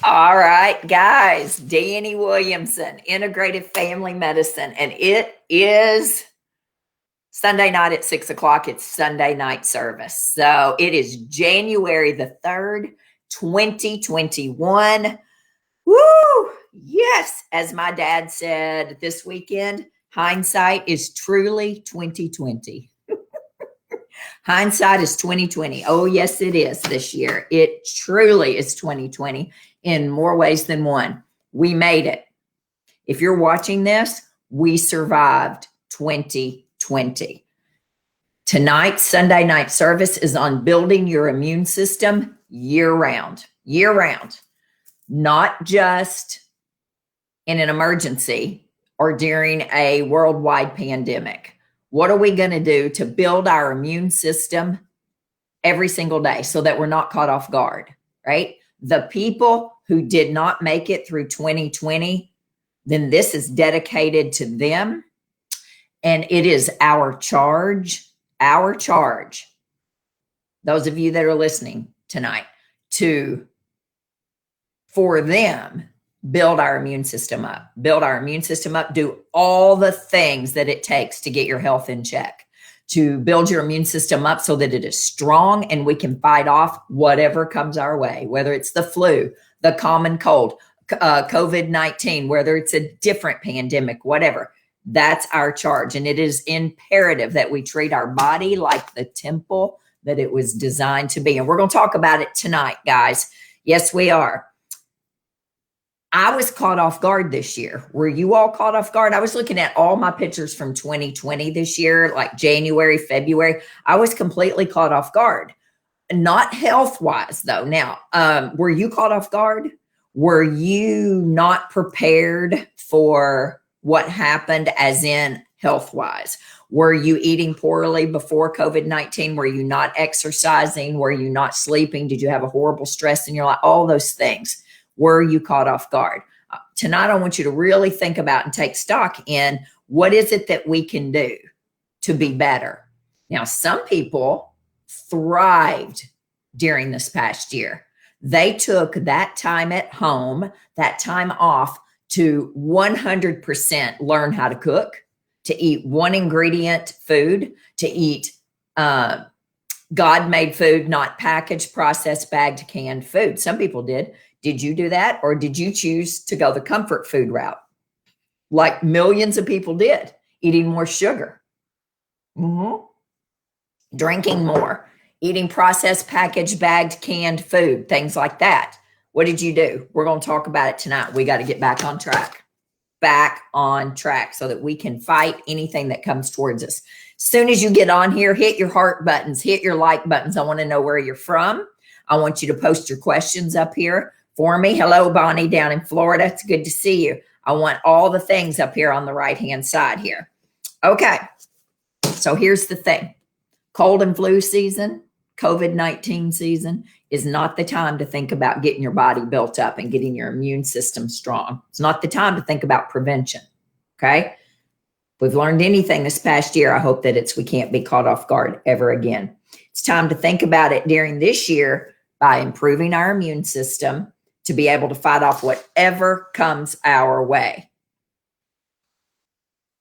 All right, guys, Dani Williamson, Integrative Family Medicine, and it is Sunday night at 6 o'clock. It's Sunday night service. So it is January the 3rd, 2021. Woo! Yes, as my dad said this weekend, hindsight is truly 2020. Hindsight is 2020. Oh, yes, it is this year. It truly is 2020 in more ways than one. We made it. If you're watching this, we survived 2020. Tonight's Sunday night service is on building your immune system year-round. Year-round. Not just in an emergency or during a worldwide pandemic. What are we going to do to build our immune system every single day so that we're not caught off guard, right? The people who did not make it through 2020, then this is dedicated to them. And it is our charge, those of you that are listening tonight, for them, build our immune system up, do all the things that it takes to get your health in check, to build your immune system up so that it is strong and we can fight off whatever comes our way, whether it's the flu, the common cold, COVID-19, whether it's a different pandemic, whatever. That's our charge. And it is imperative that we treat our body like the temple that it was designed to be. And we're going to talk about it tonight, guys. Yes, we are. I was caught off guard this year. Were you all caught off guard? I was looking at all my pictures from 2020 this year, like January, February. I was completely caught off guard. Not health-wise, though. Now, were you caught off guard? Were you not prepared for what happened, as in health-wise? Were you eating poorly before COVID-19? Were you not exercising? Were you not sleeping? Did you have a horrible stress in your life? All those things. Were you caught off guard? Tonight, I want you to really think about and take stock in what is it that we can do to be better. Now, some people thrived during this past year. They took that time at home, that time off, to 100% learn how to cook, to eat one ingredient food, to eat God-made food, not packaged, processed, bagged, canned food. Some people did. Did you do that? Or did you choose to go the comfort food route? Like millions of people did, eating more sugar, drinking more, eating processed, packaged, bagged, canned food, things like that. What did you do? We're going to talk about it tonight. We got to get back on track so that we can fight anything that comes towards us. As soon as you get on here, hit your heart buttons, hit your like buttons. I want to know where you're from. I want you to post your questions up here for me. Hello, Bonnie down in Florida. It's good to see you. I want all the things up here on the right-hand side here. Okay, so here's the thing. Cold and flu season, COVID-19 season is not the time to think about getting your body built up and getting your immune system strong. It's not the time to think about prevention, okay? If we've learned anything this past year, I hope that we can't be caught off guard ever again. It's time to think about it during this year by improving our immune system to be able to fight off whatever comes our way.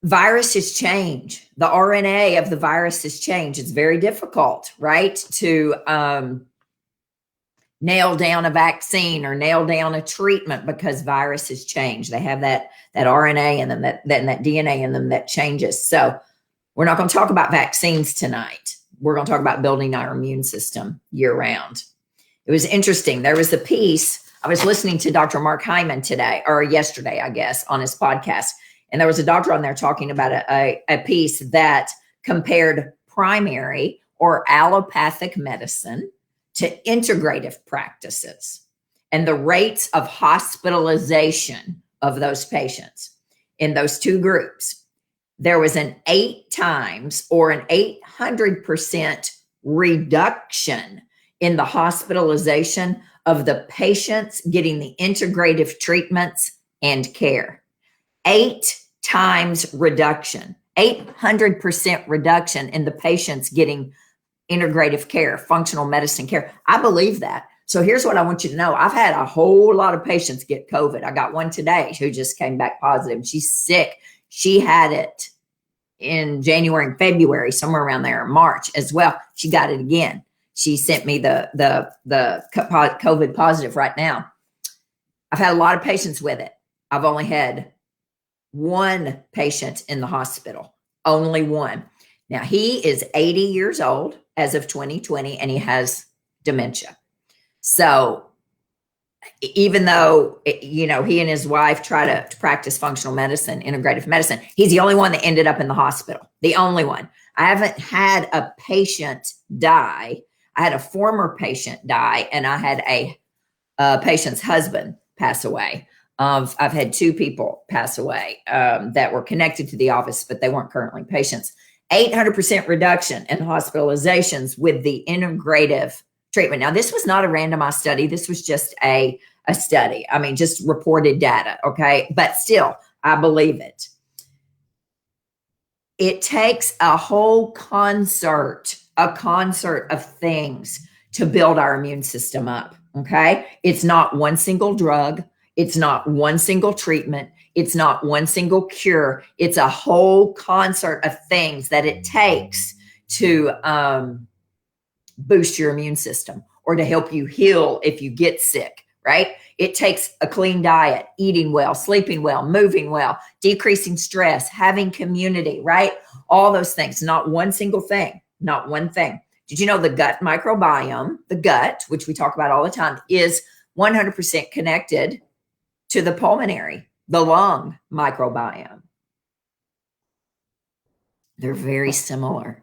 Viruses change. The RNA of the viruses change. It's very difficult, right, to nail down a vaccine or nail down a treatment because viruses change. They have that RNA in them, that DNA in them that changes. So we're not going to talk about vaccines tonight. We're going to talk about building our immune system year-round. It was interesting. There was a piece. I was listening to Dr. Mark Hyman yesterday, I guess, on his podcast. And there was a doctor on there talking about a piece that compared primary or allopathic medicine to integrative practices and the rates of hospitalization of those patients in those two groups. There was an 8 times or an 800% reduction in the hospitalization of the patients getting the integrative treatments and care. 8 times reduction, 800% reduction in the patients getting integrative care, functional medicine care. I believe that. So here's what I want you to know. I've had a whole lot of patients get COVID. I got one today who just came back positive. She's sick. She had it in January and February, somewhere around there, March as well. She got it again. She sent me the COVID positive right now. I've had a lot of patients with it. I've only had one patient in the hospital, only one. Now, he is 80 years old as of 2020, and he has dementia. So even though, he and his wife try to practice functional medicine, integrative medicine, he's the only one that ended up in the hospital, the only one. I haven't had a patient die. I had a former patient die, and I had a patient's husband pass away. I've had two people pass away that were connected to the office, but they weren't currently patients. 800% reduction in hospitalizations with the integrative treatment. Now, this was not a randomized study. This was just a study. I mean, just reported data, okay? But still, I believe it. It takes a whole concert of things to build our immune system up, okay? It's not one single drug. It's not one single treatment. It's not one single cure. It's a whole concert of things that it takes to boost your immune system or to help you heal if you get sick, right? It takes a clean diet, eating well, sleeping well, moving well, decreasing stress, having community, right? All those things, not one single thing, not one thing. Did you know the gut microbiome, the gut, which we talk about all the time, is 100% connected to the pulmonary, the lung microbiome? They're very similar.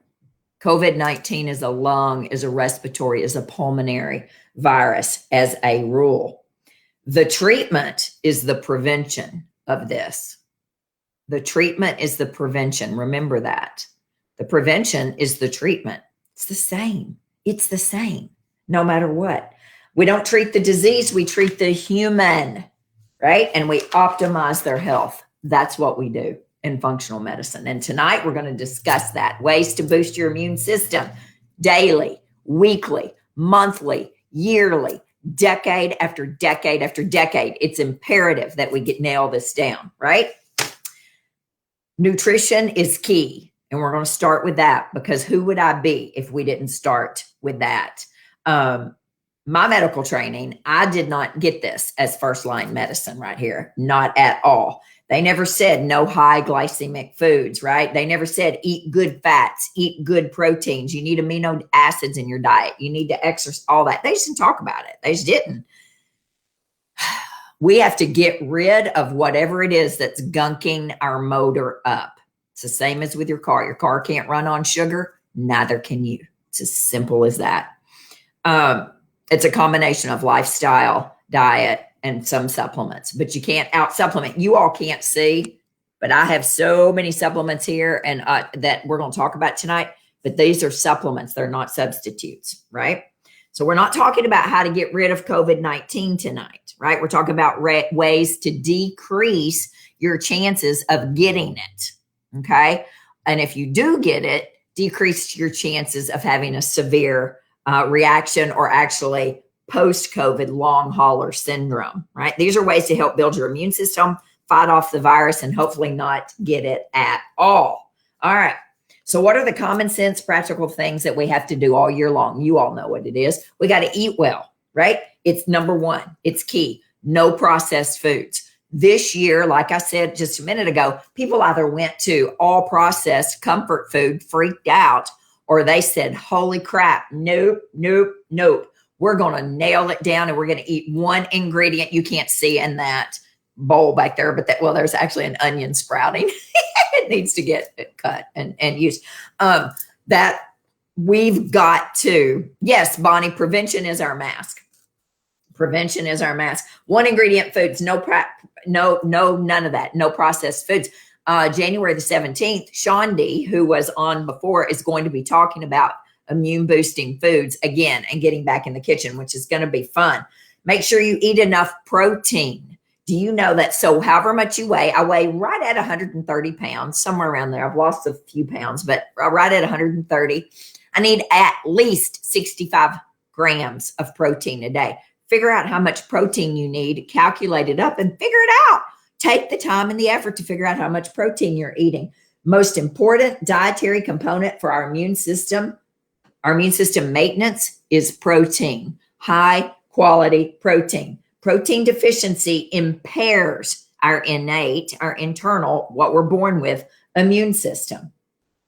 COVID-19 is a lung, is a respiratory, is a pulmonary virus as a rule. The treatment is the prevention of this. The treatment is the prevention. Remember that. The prevention is the treatment. It's the same. It's the same, no matter what. We don't treat the disease, we treat the human, right? And we optimize their health. That's what we do in functional medicine. And tonight we're going to discuss that. Ways to boost your immune system daily, weekly, monthly, yearly, decade after decade after decade. It's imperative that we nail this down, right? Nutrition is key. And we're going to start with that, because who would I be if we didn't start with that? My medical training, I did not get this as first line medicine right here. Not at all. They never said no high glycemic foods, right? They never said eat good fats, eat good proteins. You need amino acids in your diet. You need to exercise, all that. They just didn't talk about it. They just didn't. We have to get rid of whatever it is that's gunking our motor up. It's the same as with your car. Your car can't run on sugar. Neither can you. It's as simple as that. It's a combination of lifestyle, diet, and some supplements, but you can't out supplement. You all can't see, but I have so many supplements here and that we're going to talk about tonight, but these are supplements. They're not substitutes, right? So we're not talking about how to get rid of COVID-19 tonight, right? We're talking about ways to decrease your chances of getting it, okay? And if you do get it, decrease your chances of having a severe reaction or actually post-COVID long hauler syndrome, right? These are ways to help build your immune system, fight off the virus, and hopefully not get it at all. All right. So what are the common sense, practical things that we have to do all year long? You all know what it is. We got to eat well, right? It's number one. It's key. No processed foods. This year, like I said just a minute ago, people either went to all processed comfort food, freaked out, or they said, holy crap, nope, nope, nope. We're going to nail it down and we're going to eat one ingredient you can't see in that bowl back there. But there's actually an onion sprouting. It needs to get cut and used. That we've got to, yes, Bonnie, prevention is our mask. Prevention is our mask. One ingredient foods, none of that. No processed foods. January the 17th, Sean D, who was on before, is going to be talking about immune boosting foods again and getting back in the kitchen, which is going to be fun. Make sure you eat enough protein. Do you know that? So however much you weigh, I weigh right at 130 pounds, somewhere around there. I've lost a few pounds, but right at 130. I need at least 65 grams of protein a day. Figure out how much protein you need, calculate it up, and figure it out. Take the time and the effort to figure out how much protein you're eating. Most important dietary component for our immune system maintenance is protein, high quality protein. Protein deficiency impairs our innate, our internal, what we're born with, immune system.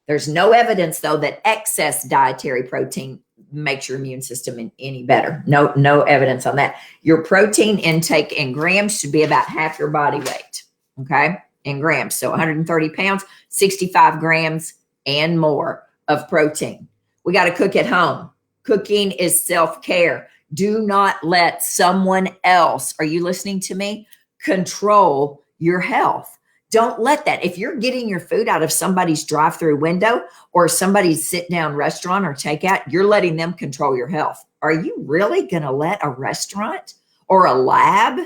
There's no evidence, though, that excess dietary protein makes your immune system any better. No evidence on that. Your protein intake in grams should be about half your body weight, okay, in grams. So 130 pounds, 65 grams and more of protein. We got to cook at home. Cooking is self-care. Do not let someone else, are you listening to me, control your health. Don't let that. If you're getting your food out of somebody's drive-through window or somebody's sit-down restaurant or takeout, you're letting them control your health. Are you really going to let a restaurant or a lab,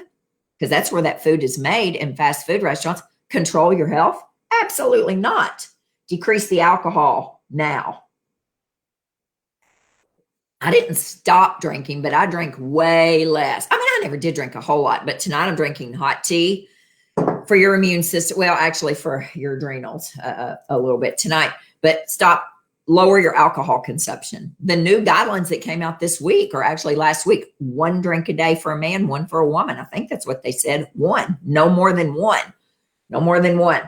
because that's where that food is made in fast food restaurants, control your health? Absolutely not. Decrease the alcohol now. I didn't stop drinking, but I drink way less. I mean, I never did drink a whole lot, but tonight I'm drinking hot tea for your immune system. Well, actually for your adrenals a little bit tonight, but lower your alcohol consumption. The new guidelines that came out this week, or actually last week, 1 drink a day for a man, 1 for a woman. I think that's what they said. 1, no more than 1, no more than 1.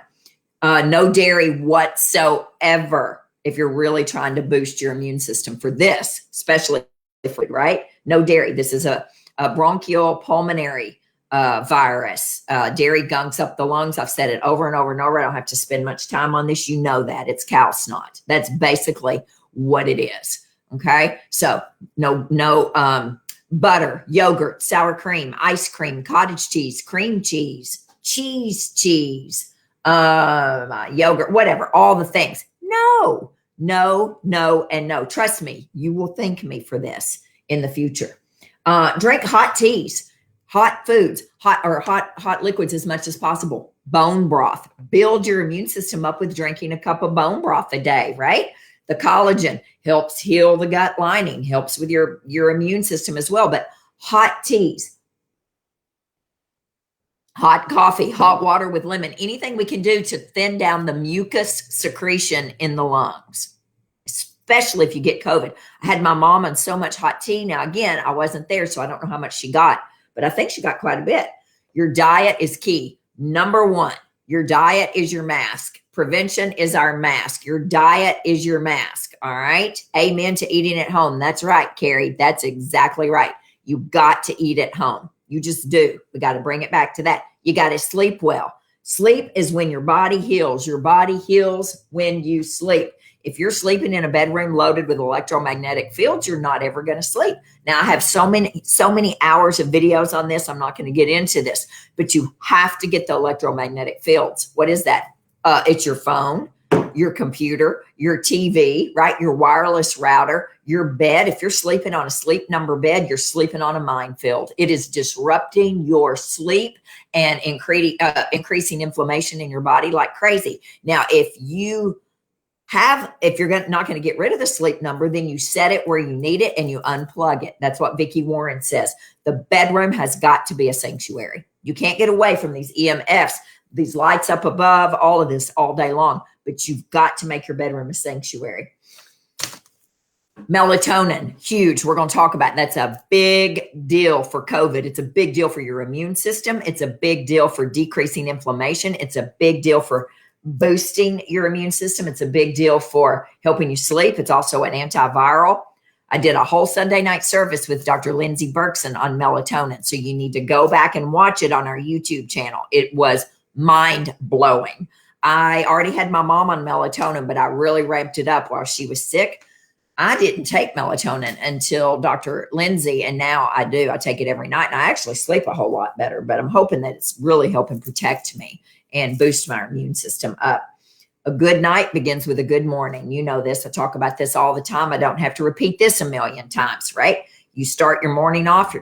No dairy whatsoever. If you're really trying to boost your immune system for this, especially food, right? No dairy. This is a bronchial pulmonary virus. Dairy gunks up the lungs. I've said it over and over and over. I don't have to spend much time on this. You know that. It's cow snot. That's basically what it is. Okay? So no butter, yogurt, sour cream, ice cream, cottage cheese, cream cheese, cheese, yogurt, whatever, all the things. No, and no. Trust me, you will thank me for this in the future. Drink hot teas, hot foods, hot liquids as much as possible. Bone broth. Build your immune system up with drinking a cup of bone broth a day, right? The collagen helps heal the gut lining, helps with your immune system as well. But hot teas, hot coffee, hot water with lemon, anything we can do to thin down the mucus secretion in the lungs, especially if you get COVID. I had my mom on so much hot tea. Now, again, I wasn't there, so I don't know how much she got, but I think she got quite a bit. Your diet is key. Number 1, your diet is your mask. Prevention is our mask. Your diet is your mask. All right. Amen to eating at home. That's right, Carrie. That's exactly right. You got to eat at home. You just do. We got to bring it back to that. You got to sleep well. Sleep is when your body heals. Your body heals when you sleep. If you're sleeping in a bedroom loaded with electromagnetic fields, you're not ever going to sleep. Now, I have so many hours of videos on this. I'm not going to get into this, but you have to get the electromagnetic fields. What is that? It's your phone, your computer, your TV, right? Your wireless router, your bed. If you're sleeping on a sleep number bed, you're sleeping on a minefield. It is disrupting your sleep and increasing inflammation in your body like crazy. Now, if you're not going to get rid of the sleep number, then you set it where you need it and you unplug it. That's what Vicki Warren says. The bedroom has got to be a sanctuary. You can't get away from these EMFs, these lights up above, all of this all day long, but you've got to make your bedroom a sanctuary. Melatonin, huge. We're going to talk about that's a big deal for COVID. It's a big deal for your immune system. It's a big deal for decreasing inflammation. It's a big deal for boosting your immune system. It's a big deal for helping you sleep. It's also an antiviral. I did a whole Sunday night service with Dr. Lindsay Berkson on melatonin. So you need to go back and watch it on our YouTube channel. It was mind blowing. I already had my mom on melatonin, but I really ramped it up while she was sick. I didn't take melatonin until Dr. Lindsay, and now I do. I take it every night, and I actually sleep a whole lot better, but I'm hoping that it's really helping protect me and boost my immune system up. A good night begins with a good morning. You know this. I talk about this all the time. I don't have to repeat this a million times, right? You start your morning off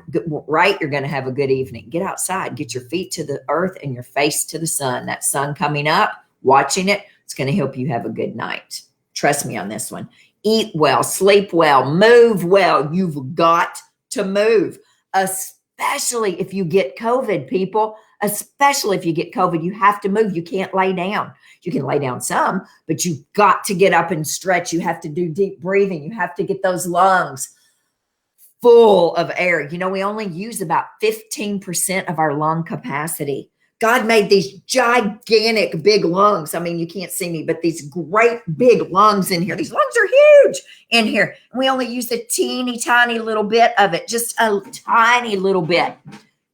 right, you're going to have a good evening. Get outside, get your feet to the earth and your face to the sun. That sun coming up, watching it, it's going to help you have a good night. Trust me on this one. eat well, sleep well, move well. You've got to move, especially if you get COVID, people. Especially if you get COVID, you have to move. You can't lay down. You can lay down some, but you've got to get up and stretch. You have to do deep breathing. You have to get those lungs full of air. You know, we only use about 15% of our lung capacity. God made these gigantic big lungs. I mean, you can't see me, but these great big lungs in here. These lungs are huge in here. We only use a teeny tiny little bit of it, just a tiny little bit.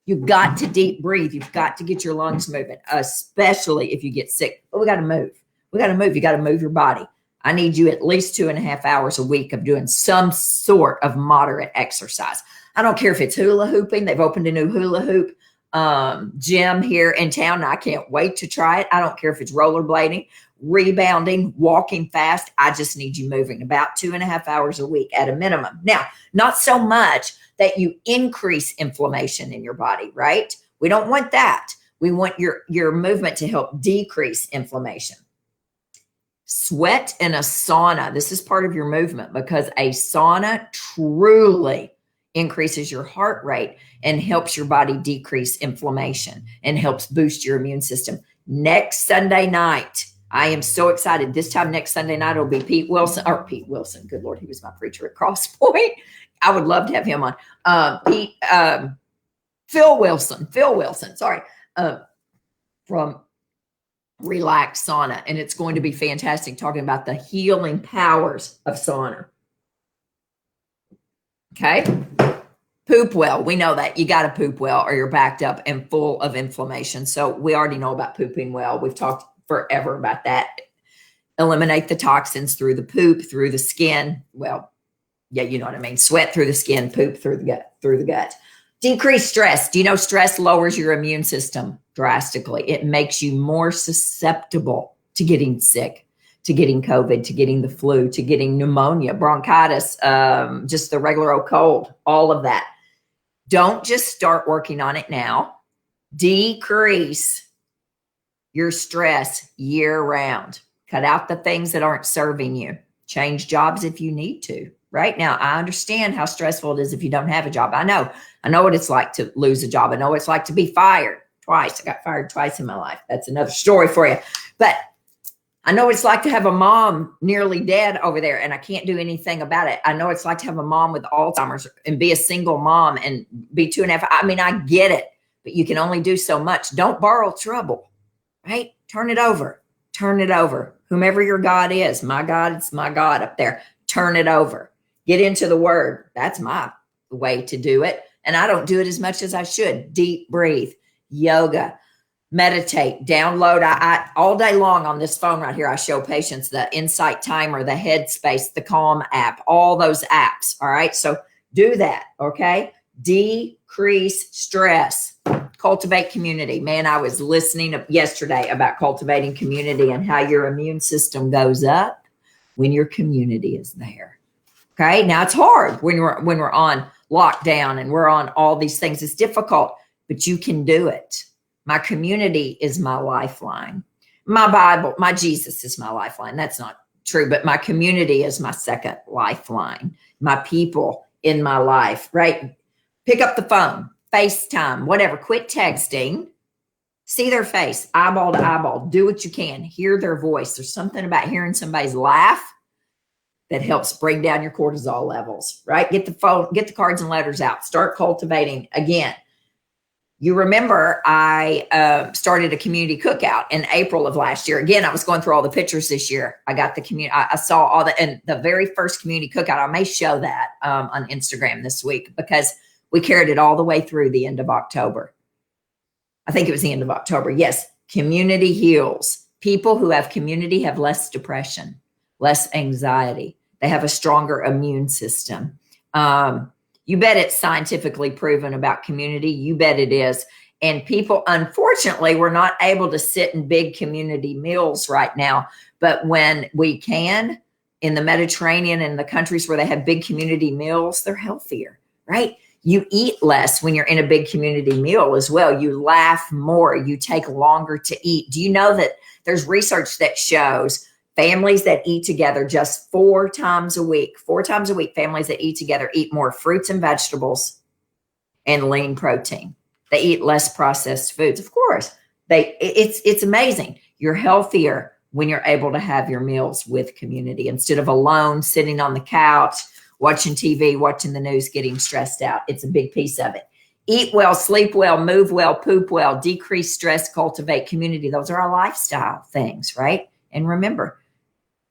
You've got to deep breathe. You've got to get your lungs moving, especially if you get sick. But we got to move. We got to move. You got to move your body. I need you at least 2.5 hours a week of doing some sort of moderate exercise. I don't care if it's hula hooping. They've opened a new hula hoop gym here in town. And I can't wait to try it. I don't care if it's rollerblading, rebounding, walking fast. I just need you moving about 2.5 hours a week at a minimum. Now, not so much that you increase inflammation in your body, right? We don't want that. We want your movement to help decrease inflammation. Sweat in a sauna. This is part of your movement because a sauna truly increases your heart rate and helps your body decrease inflammation and helps boost your immune system. Next Sunday night, I am so excited. This time next Sunday night, it'll be Pete Wilson. Good Lord, he was my preacher at Cross Point. I would love to have him on. Phil Wilson, from Relax Sauna. And it's going to be fantastic talking about the healing powers of sauna. Okay. Poop well. We know that you got to poop well or you're backed up and full of inflammation. So we already know about pooping well. We've talked forever about that. Eliminate the toxins through the poop, through the skin. Well, yeah, you know what I mean. Sweat through the skin, poop through the gut. Decrease stress. Do you know stress lowers your immune system drastically? It makes you more susceptible to getting sick, to getting COVID, to getting the flu, to getting pneumonia, bronchitis, just the regular old cold, all of that. Don't just start working on it now. Decrease your stress year round. Cut out the things that aren't serving you. Change jobs if you need to. Right now, I understand how stressful it is if you don't have a job. I know what it's like to lose a job. I know what it's like to be fired twice. I got fired twice in my life. That's another story for you. But I know what it's like to have a mom nearly dead over there and I can't do anything about it. I know what it's like to have a mom with Alzheimer's and be a single mom and be 2.5. I mean, I get it, but you can only do so much. Don't borrow trouble, right? Turn it over. Turn it over. Whomever your God is, my God, it's my God up there. Turn it over. Get into the word. That's my way to do it. And I don't do it as much as I should. Deep breathe, yoga, meditate, download. I all day long on this phone right here, I show patients the Insight Timer, the Headspace, the Calm app, all those apps. All right. So do that. Okay. Decrease stress. Cultivate community. Man, I was listening yesterday about cultivating community and how your immune system goes up when your community is there. Okay. Now it's hard when we're on lockdown and we're on all these things. It's difficult, but you can do it. My community is my lifeline. My Bible, my Jesus is my lifeline. That's not true, but my community is my second lifeline. My people in my life, right? Pick up the phone, FaceTime, whatever. Quit texting. See their face, eyeball to eyeball. Do what you can. Hear their voice. There's something about hearing somebody's laugh that helps bring down your cortisol levels, right? Get the phone, get the cards and letters out. Start cultivating again. You remember I started a community cookout in April of last year. Again, I was going through all the pictures this year. I got the community. I saw all the, and the very first community cookout. I may show that on Instagram this week because we carried it all the way through the end of October. I think it was the end of October. Yes, community heals. People who have community have less depression, less anxiety. They have a stronger immune system. You bet it's scientifically proven about community. You bet it is. And people, unfortunately, we're not able to sit in big community meals right now. But when we can, in the Mediterranean and the countries where they have big community meals, they're healthier, right? You eat less when you're in a big community meal as well. You laugh more. You take longer to eat. Do you know that there's research that shows Families that eat together just 4 times a week, families that eat together eat more fruits and vegetables and lean protein. They eat less processed foods. Of course, it's amazing. You're healthier when you're able to have your meals with community instead of alone sitting on the couch, watching TV, watching the news, getting stressed out. It's a big piece of it. Eat well, sleep well, move well, poop well, decrease stress, cultivate community. Those are our lifestyle things, right? And remember,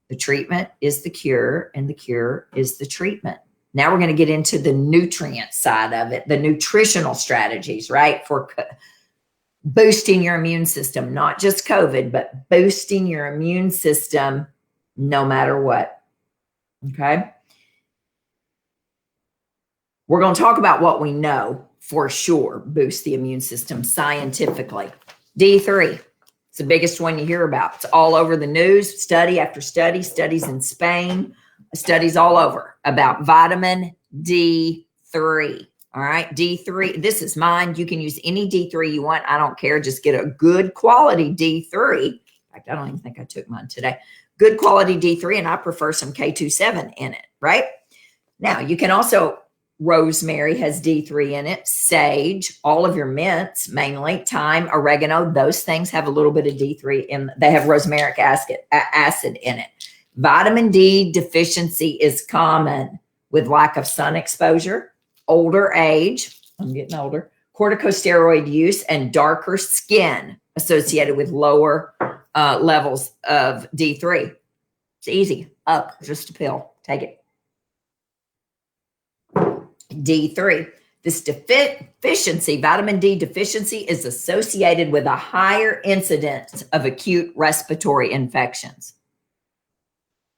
the treatment is the cure and the cure is the treatment. Now we're going to get into the nutrient side of it, the nutritional strategies, right? For boosting your immune system, not just COVID, but boosting your immune system no matter what. Okay. We're going to talk about what we know for sure boosts the immune system scientifically. D3. It's the biggest one you hear about. It's all over the news, study after study, studies in Spain, studies all over about vitamin D3. All right, D3. This is mine. You can use any D3 you want. I don't care. Just get a good quality D3. In fact, I don't even think I took mine today. Good quality D3, and I prefer some K27 in it, right? Now, you can also, rosemary has D3 in it, sage, all of your mints, mainly thyme, oregano, those things have a little bit of D3 in. They have rosmaric acid in it. Vitamin D deficiency is common with lack of sun exposure, older age, I'm getting older, corticosteroid use, and darker skin associated with lower levels of D3. It's easy. Up, just a pill. Take it. D3. This deficiency, vitamin D deficiency, is associated with a higher incidence of acute respiratory infections.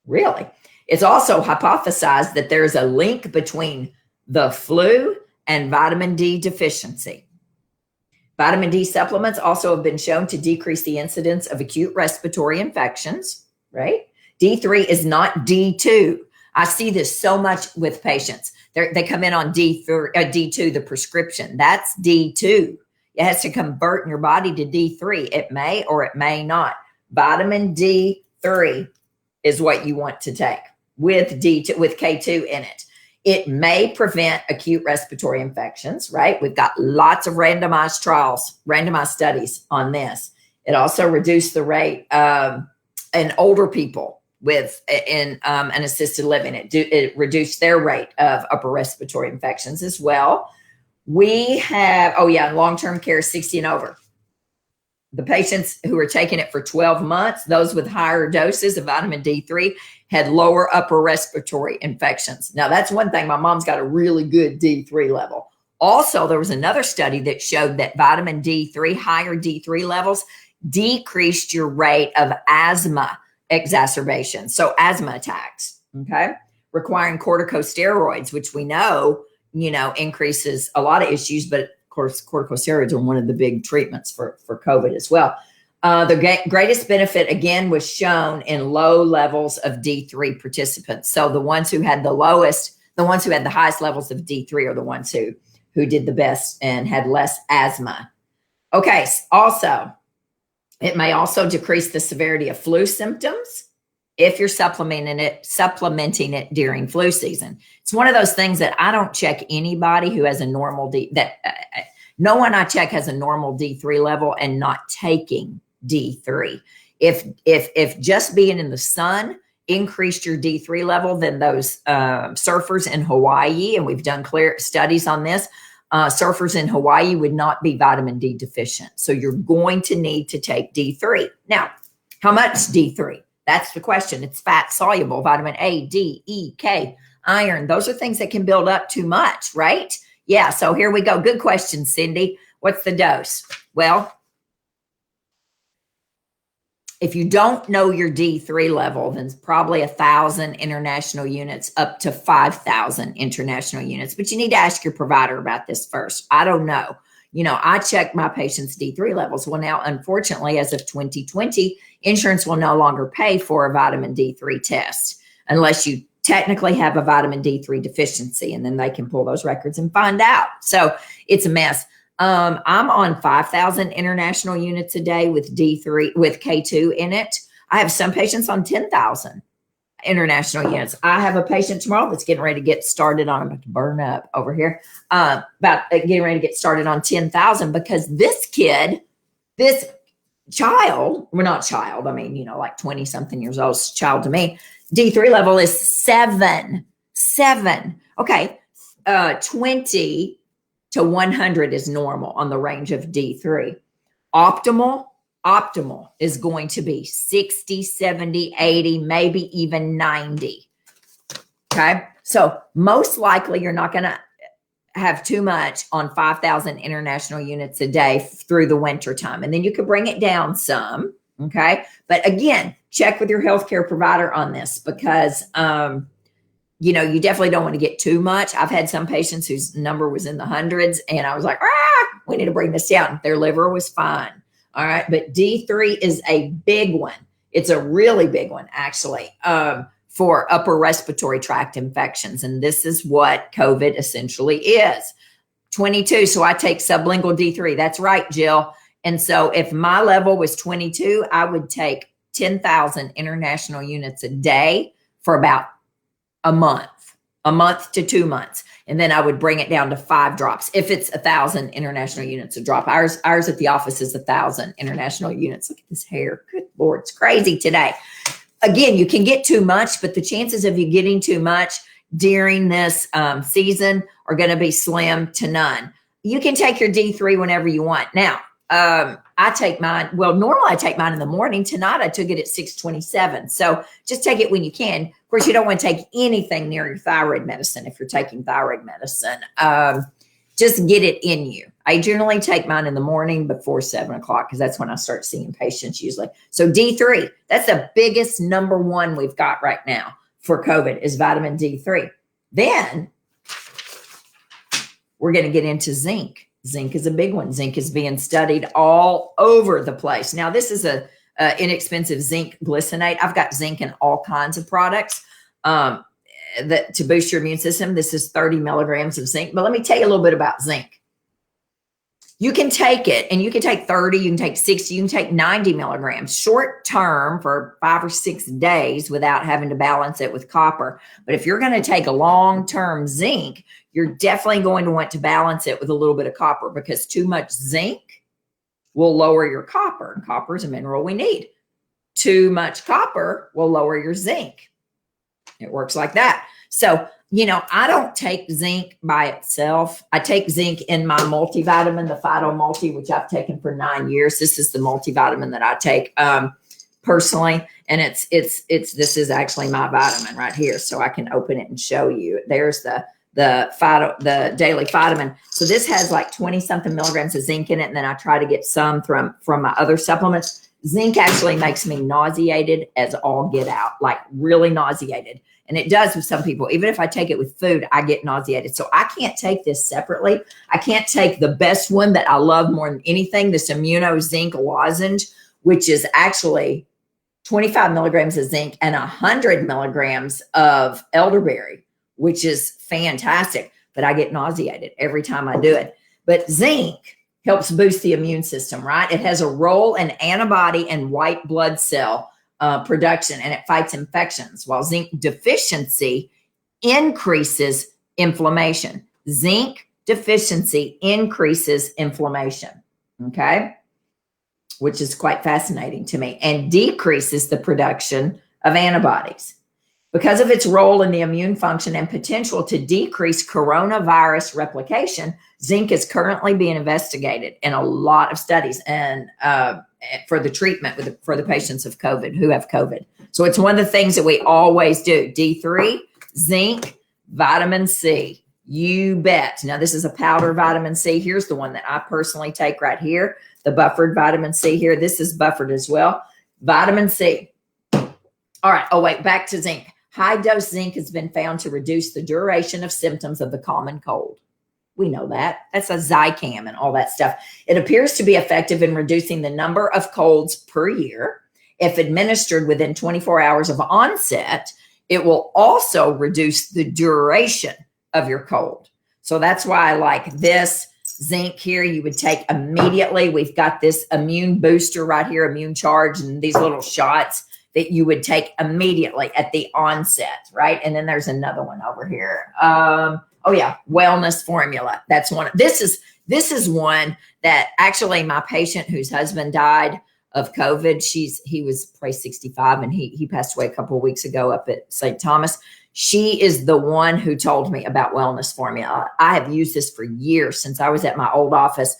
Really? It's also hypothesized that there's a link between the flu and vitamin D deficiency. Vitamin D supplements also have been shown to decrease the incidence of acute respiratory infections, right? D3 is not D2. I see this so much with patients. They come in on D2, the prescription. That's D2. It has to convert in your body to D3. It may or it may not. Vitamin D3 is what you want to take with D2, with K2 in it. It may prevent acute respiratory infections, right? We've got lots of randomized trials, randomized studies on this. It also reduced the rate in older people in an assisted living. It reduced their rate of upper respiratory infections as well. We have, long-term care, 60 and over. The patients who were taking it for 12 months, those with higher doses of vitamin D3 had lower upper respiratory infections. Now, that's one thing. My mom's got a really good D3 level. Also, there was another study that showed that vitamin D3, higher D3 levels, decreased your rate of asthma exacerbation. So asthma attacks, okay, requiring corticosteroids, which we know, increases a lot of issues, but of course, corticosteroids are one of the big treatments for COVID as well. The greatest benefit, again, was shown in low levels of D3 participants. So the ones who had the highest levels of D3 are the ones who did the best and had less asthma. Okay, also, it may also decrease the severity of flu symptoms if you're supplementing it during flu season. It's one of those things that I don't check anybody who has a normal no one I check has a normal D3 level and not taking D3. If just being in the sun increased your D3 level, then those surfers in Hawaii, and we've done clear studies on this, surfers in Hawaii would not be vitamin D deficient. So you're going to need to take D3. Now, how much D3? That's the question. It's fat soluble, vitamin A, D, E, K, iron. Those are things that can build up too much, right? Yeah, so here we go. Good question, Cindy. What's the dose? Well, if you don't know your D3 level, then it's probably 1,000 international units up to 5,000 international units. But you need to ask your provider about this first. I don't know. I check my patients' D3 levels. Well, now, unfortunately, as of 2020, insurance will no longer pay for a vitamin D3 test unless you technically have a vitamin D3 deficiency, and then they can pull those records and find out. So it's a mess. I'm on 5,000 international units a day with D3, with K2 in it. I have some patients on 10,000 international units. I have a patient tomorrow that's getting ready to get started on, I'm about to burn up over here, about getting ready to get started on 10,000 because this child, well, not child, I mean, you know, like 20 something years old, child to me, D3 level is 7. Okay. 20 to 100 is normal on the range of D3. Optimal is going to be 60, 70, 80, maybe even 90. Okay. So most likely you're not going to have too much on 5,000 international units a day through the winter time. And then you could bring it down some. Okay. But again, check with your healthcare provider on this because, you know, you definitely don't want to get too much. I've had some patients whose number was in the hundreds and I was like, we need to bring this down. Their liver was fine. All right. But D3 is a big one. It's a really big one, actually, for upper respiratory tract infections. And this is what COVID essentially is. 22. So I take sublingual D3. That's right, Jill. And so if my level was 22, I would take 10,000 international units a day for about a month to 2 months. And then I would bring it down to 5 drops. If it's 1,000 international units a drop, ours at the office is 1,000 international units. Look at this hair. Good Lord. It's crazy today. Again, you can get too much, but the chances of you getting too much during this season are going to be slim to none. You can take your D3 whenever you want. Now, I take mine. Well, normally I take mine in the morning. Tonight I took it at 6:27. So just take it when you can. Of course, you don't want to take anything near your thyroid medicine if you're taking thyroid medicine. Just get it in you. I generally take mine in the morning before 7 o'clock because that's when I start seeing patients usually. So D3, that's the biggest number one we've got right now for COVID is vitamin D3. Then we're going to get into zinc. Zinc is a big one. Zinc is being studied all over the place. Now, this is a inexpensive zinc glycinate. I've got zinc in all kinds of products that to boost your immune system. This is 30 milligrams of zinc. But let me tell you a little bit about zinc. You can take it and you can take 30, you can take 60, you can take 90 milligrams short term for 5 or 6 days without having to balance it with copper. But if you're going to take a long-term zinc, you're definitely going to want to balance it with a little bit of copper because too much zinc will lower your copper. And copper is a mineral we need. Too much copper will lower your zinc. It works like that. So, you know, I don't take zinc by itself. I take zinc in my multivitamin, the Phyto Multi, which I've taken for 9 years. This is the multivitamin that I take personally. And this is actually my vitamin right here. So I can open it and show you. There's the daily vitamin. So this has like 20 something milligrams of zinc in it. And then I try to get some from my other supplements. Zinc actually makes me nauseated as all get out, like really nauseated. And it does with some people. Even if I take it with food, I get nauseated. So I can't take this separately. I can't take the best one that I love more than anything, this Immuno Zinc lozenge, which is actually 25 milligrams of zinc and 100 milligrams of elderberry, which is fantastic. But I get nauseated every time I do it. But zinc helps boost the immune system, right? It has a role in antibody and white blood cell production, and it fights infections, while zinc deficiency increases inflammation. Zinc deficiency increases inflammation, okay? Which is quite fascinating to me, and decreases the production of antibodies. Because of its role in the immune function and potential to decrease coronavirus replication, zinc is currently being investigated in a lot of studies and for the treatment for the patients of COVID who have COVID. So it's one of the things that we always do. D3, zinc, vitamin C. You bet. Now, this is a powder vitamin C. Here's the one that I personally take right here, the buffered vitamin C here. This is buffered as well. Vitamin C. All right. Oh, wait, back to zinc. High dose zinc has been found to reduce the duration of symptoms of the common cold. We know that. That's a Zicam and all that stuff. It appears to be effective in reducing the number of colds per year. If administered within 24 hours of onset, it will also reduce the duration of your cold. So that's why I like this zinc here. You would take immediately. We've got this immune booster right here, immune charge, and these little shots. that you would take immediately at the onset, right? And then there's another one over here. Oh yeah, wellness formula. That's one. This is one that actually my patient whose husband died of COVID, he was probably 65 and he passed away a couple of weeks ago up at St. Thomas. She is the one who told me about wellness formula. I have used this for years since I was at my old office,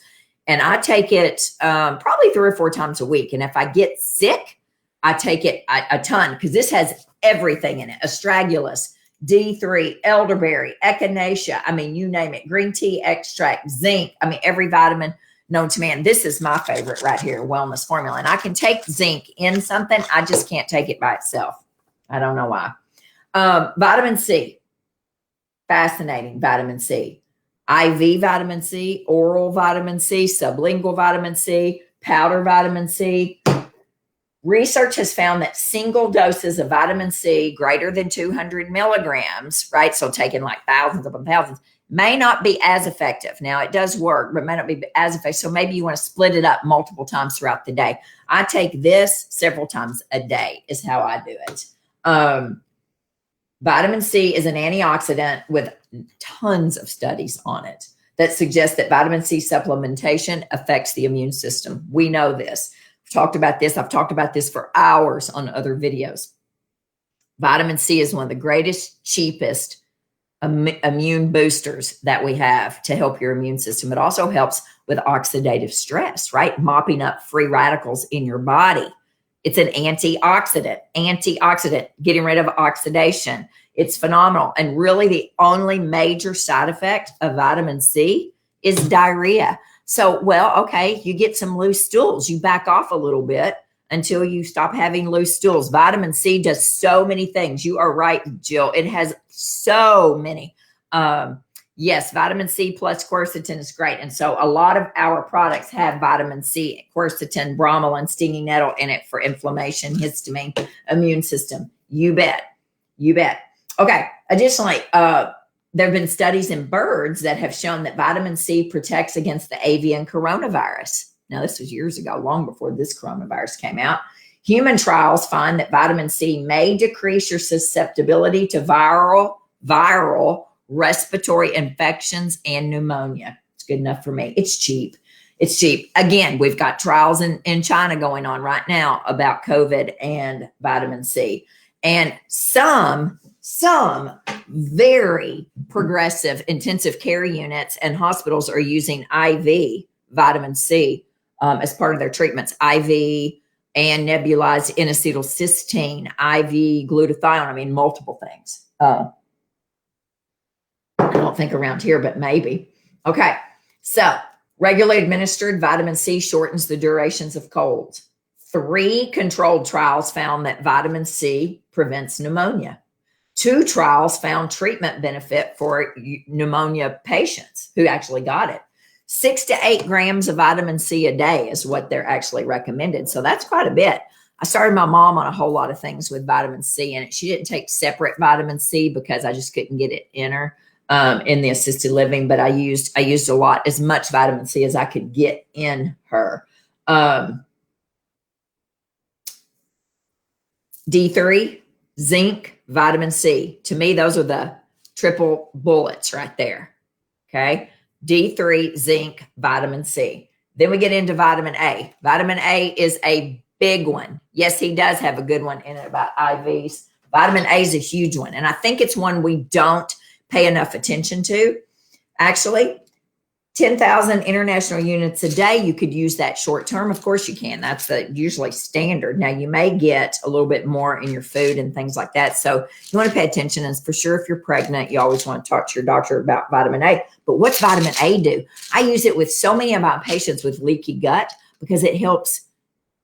and I take it probably 3 or 4 times a week. And if I get sick, I take it a ton because this has everything in it: astragalus, D3, elderberry, echinacea. I mean, you name it. Green tea extract, zinc. I mean, every vitamin known to man. This is my favorite right here, wellness formula. And I can take zinc in something. I just can't take it by itself. I don't know why. Vitamin C. Fascinating. Vitamin C. IV vitamin C, oral vitamin C, sublingual vitamin C, powder vitamin C. Research has found that single doses of vitamin C greater than 200 milligrams, right? So taking like thousands upon thousands, may not be as effective. Now it does work, but may not be as effective. So maybe you want to split it up multiple times throughout the day. I take this several times a day is how I do it. Vitamin C is an antioxidant with tons of studies on it that suggest that vitamin C supplementation affects the immune system. We know this. We've talked about this. I've talked about this for hours on other videos. Vitamin C is one of the greatest, cheapest immune boosters that we have to help your immune system. It also helps with oxidative stress, right? Mopping up free radicals in your body. It's an antioxidant, getting rid of oxidation. It's phenomenal. And really the only major side effect of vitamin C is diarrhea. So, well, okay, you get some loose stools. You back off a little bit until you stop having loose stools. Vitamin C does so many things. You are right, Jill. It has so many. Yes, vitamin C plus quercetin is great. And so a lot of our products have vitamin C, quercetin, bromelain, stinging nettle in it for inflammation, histamine, immune system. You bet. You bet. Okay. Additionally, there have been studies in birds that have shown that vitamin C protects against the avian coronavirus. Now, this was years ago, long before this coronavirus came out. Human trials find that vitamin C may decrease your susceptibility to viral respiratory infections and pneumonia. It's good enough for me. It's cheap. It's cheap. Again, we've got trials in China going on right now about COVID and vitamin C. And some very progressive intensive care units and hospitals are using IV vitamin C as part of their treatments. IV and nebulized N-acetylcysteine, IV glutathione. I mean, multiple things. I don't think around here, but maybe. Okay. So regularly administered vitamin C shortens the durations of colds. 3 controlled trials found that vitamin C prevents pneumonia. 2 trials found treatment benefit for pneumonia patients who actually got it. 6 to 8 grams of vitamin C a day is what they're actually recommended. So that's quite a bit. I started my mom on a whole lot of things with vitamin C in it. She didn't take separate vitamin C because I just couldn't get it in her in the assisted living, but I used a lot, as much vitamin C as I could get in her. D3, zinc, vitamin C. To me, those are the triple bullets right there. Okay. D3, zinc, vitamin C. Then we get into vitamin A. Vitamin A is a big one. Yes, he does have a good one in it about IVs. Vitamin A is a huge one. And I think it's one we don't pay enough attention to. Actually, 10,000 international units a day, you could use that short term. Of course you can. That's usually standard. Now, you may get a little bit more in your food and things like that. So you want to pay attention. And for sure, if you're pregnant, you always want to talk to your doctor about vitamin A. But what's vitamin A do? I use it with so many of my patients with leaky gut because it helps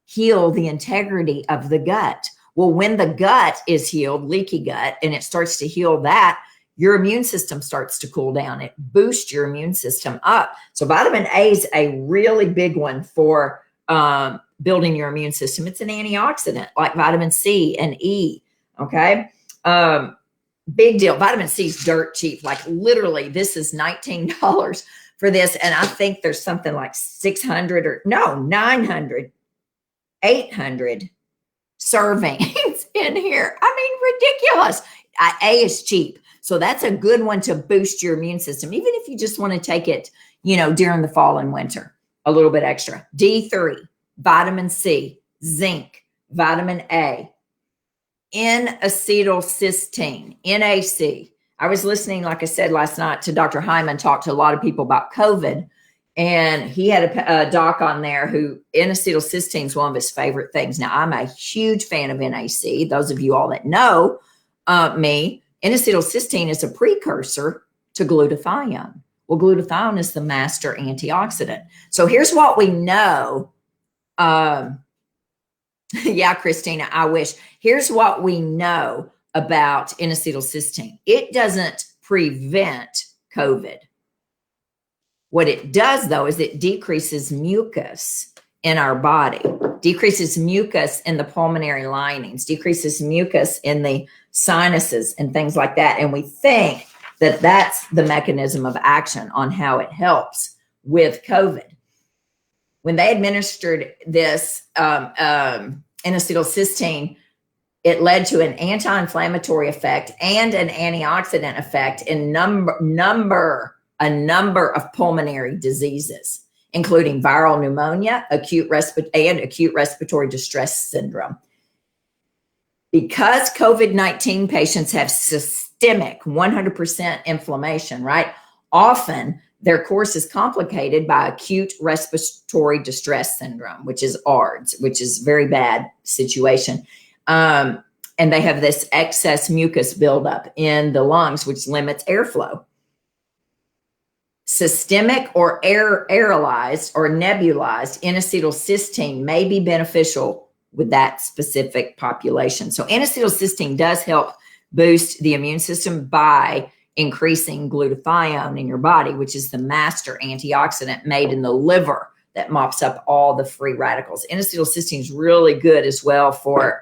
heal the integrity of the gut. Well, when the gut is healed, leaky gut, and it starts to heal that, your immune system starts to cool down. It boosts your immune system up. So vitamin A is a really big one for building your immune system. It's an antioxidant like vitamin C and E. Okay. Big deal. Vitamin C is dirt cheap. Like literally, this is $19 for this. And I think there's something like 900, 800 servings in here. I mean, ridiculous. A is cheap. So that's a good one to boost your immune system, even if you just want to take it, during the fall and winter, a little bit extra. D3, vitamin C, zinc, vitamin A, N-acetylcysteine, NAC. I was listening, like I said last night, to Dr. Hyman talk to a lot of people about COVID. And he had a doc on there who N-acetylcysteine is one of his favorite things. Now, I'm a huge fan of NAC. Those of you all that know me, N-acetylcysteine is a precursor to glutathione. Well, glutathione is the master antioxidant. So here's what we know. Yeah, Christina, I wish. Here's what we know about N-acetylcysteine. It doesn't prevent COVID. What it does, though, is it decreases mucus in our body, decreases mucus in the pulmonary linings, decreases mucus in the sinuses and things like that. And we think that that's the mechanism of action on how it helps with COVID. When they administered this N-acetylcysteine, it led to an anti-inflammatory effect and an antioxidant effect in a number of pulmonary diseases, including viral pneumonia, acute respiratory distress syndrome. Because COVID-19 patients have systemic 100% inflammation, right? Often their course is complicated by acute respiratory distress syndrome, which is ARDS, which is a very bad situation. And they have this excess mucus buildup in the lungs, which limits airflow. Systemic or aerolized or nebulized N-acetylcysteine may be beneficial with that specific population. So N-acetylcysteine does help boost the immune system by increasing glutathione in your body, which is the master antioxidant made in the liver that mops up all the free radicals. N-acetylcysteine is really good as well for,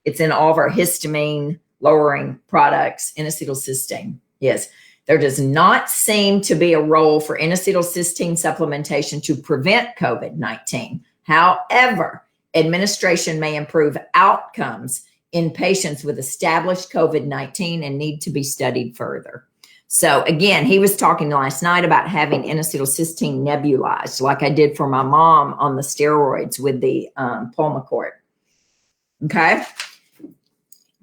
it's in all of our histamine lowering products, N-acetylcysteine. Yes. There does not seem to be a role for N-acetylcysteine supplementation to prevent COVID-19. However, administration may improve outcomes in patients with established COVID-19 and need to be studied further. So again, he was talking last night about having N-acetylcysteine nebulized, like I did for my mom on the steroids with the Pulmicort. Okay.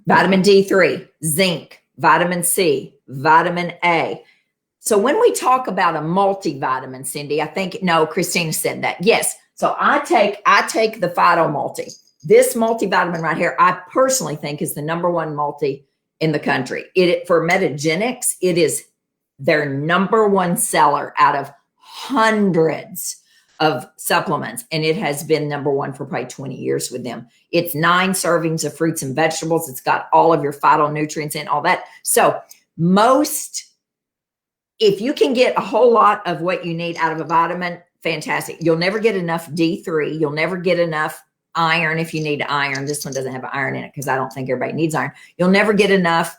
Vitamin D3, zinc, vitamin C, vitamin A. So when we talk about a multivitamin, Cindy, I think, no, Christina said that. Yes. So I take the Phyto Multi. This multivitamin right here, I personally think is the number one multi in the country. For Metagenics, it is their number one seller out of hundreds of supplements. And it has been number one for probably 20 years with them. It's 9 servings of fruits and vegetables. It's got all of your phytonutrients and all that. So if you can get a whole lot of what you need out of a vitamin, fantastic. You'll never get enough D3. You'll never get enough iron if you need iron. This one doesn't have iron in it because I don't think everybody needs iron. You'll never get enough,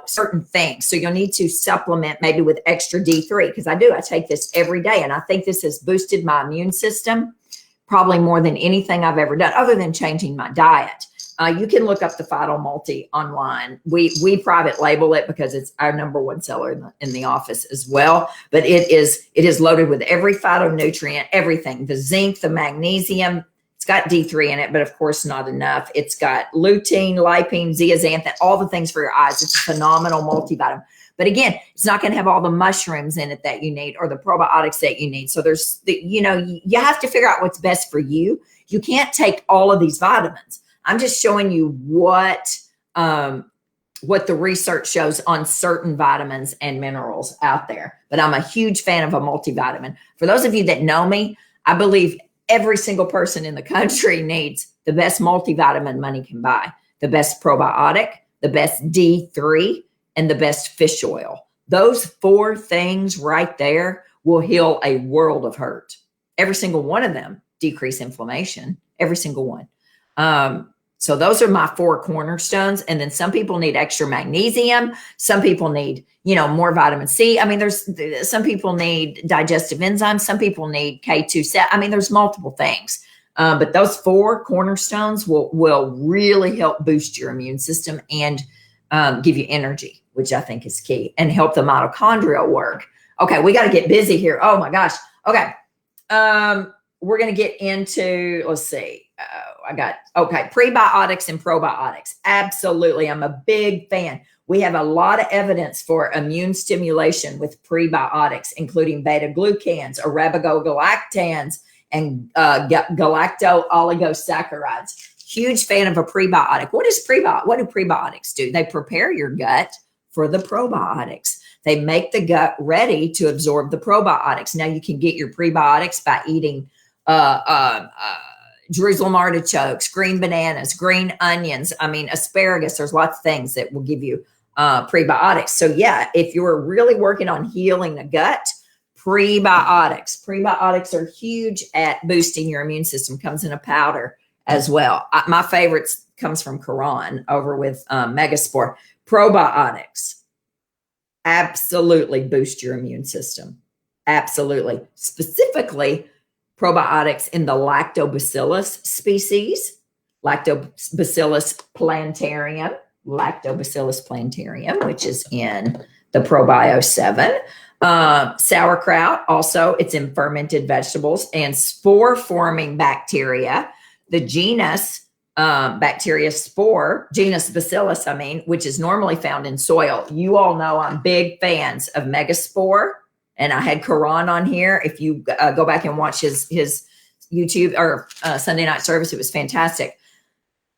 certain things. So you'll need to supplement maybe with extra D3 because I take this every day. And I think this has boosted my immune system probably more than anything I've ever done other than changing my diet. You can look up the Phyto Multi online. We private label it because it's our number one seller in the office as well. But it is loaded with every phytonutrient, everything, the zinc, the magnesium. It's got D3 in it, but of course not enough. It's got lutein, lipine, zeaxanthin, all the things for your eyes. It's a phenomenal multivitamin. But again, it's not going to have all the mushrooms in it that you need or the probiotics that you need. So you have to figure out what's best for you. You can't take all of these vitamins. I'm just showing you what the research shows on certain vitamins and minerals out there. But I'm a huge fan of a multivitamin. For those of you that know me, I believe every single person in the country needs the best multivitamin money can buy, the best probiotic, the best D3, and the best fish oil. Those 4 things right there will heal a world of hurt. Every single one of them decrease inflammation, every single one. So those are my 4 cornerstones. And then some people need extra magnesium. Some people need, more vitamin C. I mean, some people need digestive enzymes. Some people need K2. I mean, there's multiple things. But those 4 cornerstones will really help boost your immune system and give you energy, which I think is key, and help the mitochondrial work. Okay, we got to get busy here. Oh my gosh. Okay. We're going to get into, let's see. Prebiotics and probiotics. Absolutely. I'm a big fan. We have a lot of evidence for immune stimulation with prebiotics, including beta-glucans, arabigo-galactans, and galacto-oligosaccharides. Huge fan of a prebiotic. What do prebiotics do? They prepare your gut for the probiotics. They make the gut ready to absorb the probiotics. Now you can get your prebiotics by eating Jerusalem artichokes, green bananas, green onions. Asparagus. There's lots of things that will give you prebiotics. So yeah, if you're really working on healing the gut, Prebiotics are huge at boosting your immune system. Comes in a powder as well. My favorites comes from Quran over with Megaspore. Probiotics absolutely boost your immune system. Absolutely. Specifically, probiotics in the Lactobacillus species, Lactobacillus plantarum, which is in the Probio 7. Sauerkraut, also, it's in fermented vegetables, and spore-forming bacteria, the genus Bacillus, which is normally found in soil. You all know I'm big fans of Megaspore, and I had Quran on here. If you go back and watch his YouTube or Sunday night service, it was fantastic.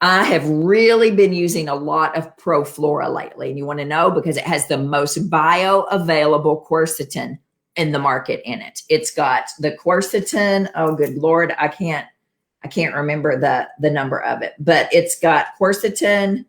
I have really been using a lot of Proflora lately, and you want to know because it has the most bioavailable quercetin in the market in it. It's got the quercetin. Oh, good Lord, I can't remember the number of it, but it's got quercetin.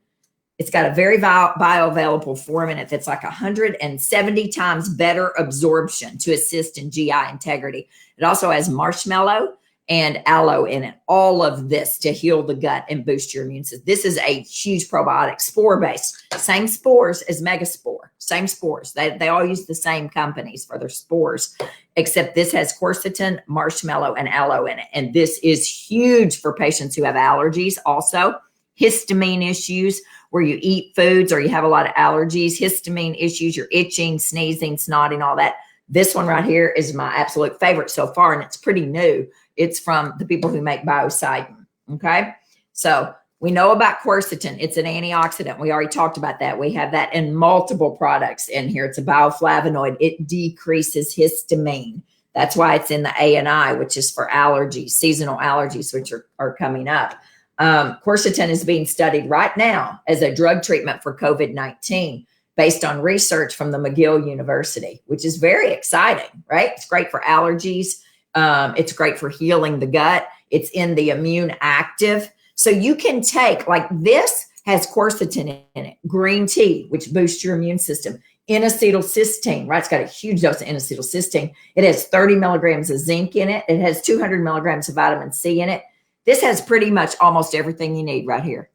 It's got a very bioavailable form in it that's like 170 times better absorption to assist in GI integrity. It also has marshmallow and aloe in it. All of this to heal the gut and boost your immune system. This is a huge probiotic, spore-based. Same spores as Megaspore. Same spores. They all use the same companies for their spores, except this has quercetin, marshmallow, and aloe in it. And this is huge for patients who have allergies also. Histamine issues, where you eat foods or you have a lot of allergies, histamine issues, you're itching, sneezing, snotting, all that. This one right here is my absolute favorite so far, and it's pretty new. It's from the people who make Biocide. Okay. So we know about quercetin. It's an antioxidant. We already talked about that. We have that in multiple products in here. It's a bioflavonoid. It decreases histamine. That's why it's in the ANI, which is for allergies, seasonal allergies, which are coming up. Quercetin is being studied right now as a drug treatment for COVID-19 based on research from the McGill University, which is very exciting, right? It's great for allergies. It's great for healing the gut. It's in the immune active. So you can take, like this has quercetin in it, green tea, which boosts your immune system, N-acetylcysteine, right? It's got a huge dose of N-acetylcysteine. It has 30 milligrams of zinc in it. It has 200 milligrams of vitamin C in it. This has pretty much almost everything you need right here.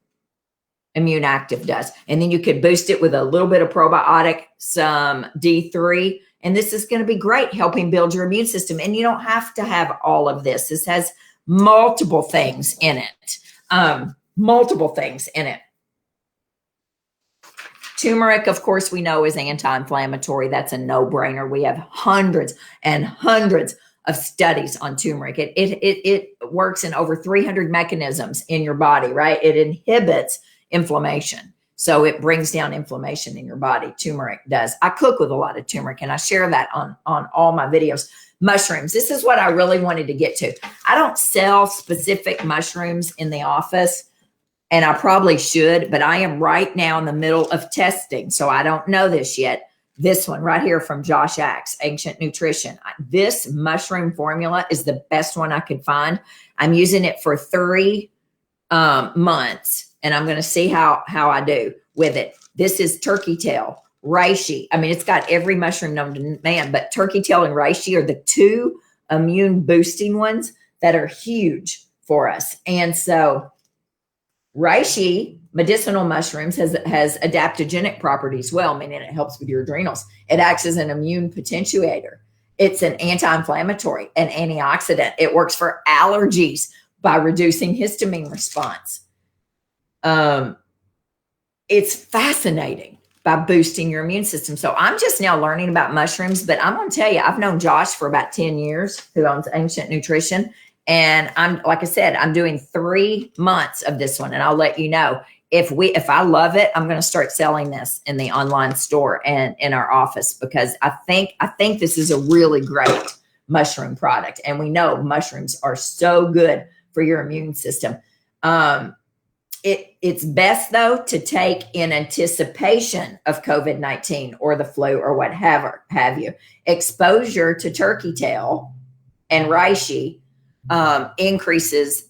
Immune active does. And then you could boost it with a little bit of probiotic, some D3, and this is going to be great helping build your immune system. And you don't have to have all of this. This has multiple things in it. Turmeric, of course, we know is anti-inflammatory. That's a no-brainer. We have hundreds and hundreds of studies on turmeric. It works in over 300 mechanisms in your body, right? It inhibits inflammation. So it brings down inflammation in your body. Turmeric does. I cook with a lot of turmeric, and I share that on all my videos. Mushrooms. This is what I really wanted to get to. I don't sell specific mushrooms in the office, and I probably should, but I am right now in the middle of testing, so I don't know this yet. This one right here from Josh Axe, Ancient Nutrition. This mushroom formula is the best one I could find. I'm using it for 3 months. And I'm going to see how I do with it. This is turkey tail, reishi. It's got every mushroom known to man, but turkey tail and reishi are the 2 immune boosting ones that are huge for us. And so reishi, medicinal mushrooms, has adaptogenic properties well, meaning it helps with your adrenals. It acts as an immune potentiator. It's an anti-inflammatory, an antioxidant. It works for allergies. by reducing histamine response. It's fascinating by boosting your immune system. So I'm just now learning about mushrooms, but I'm going to tell you, I've known Josh for about 10 years, who owns Ancient Nutrition. And I'm, like I said, I'm doing 3 months of this one, and I'll let you know. If I love it, I'm going to start selling this in the online store and in our office, because I think this is a really great mushroom product. And we know mushrooms are so good for your immune system. It's best, though, to take in anticipation of COVID-19 or the flu or what have you. Exposure to turkey tail and reishi decreases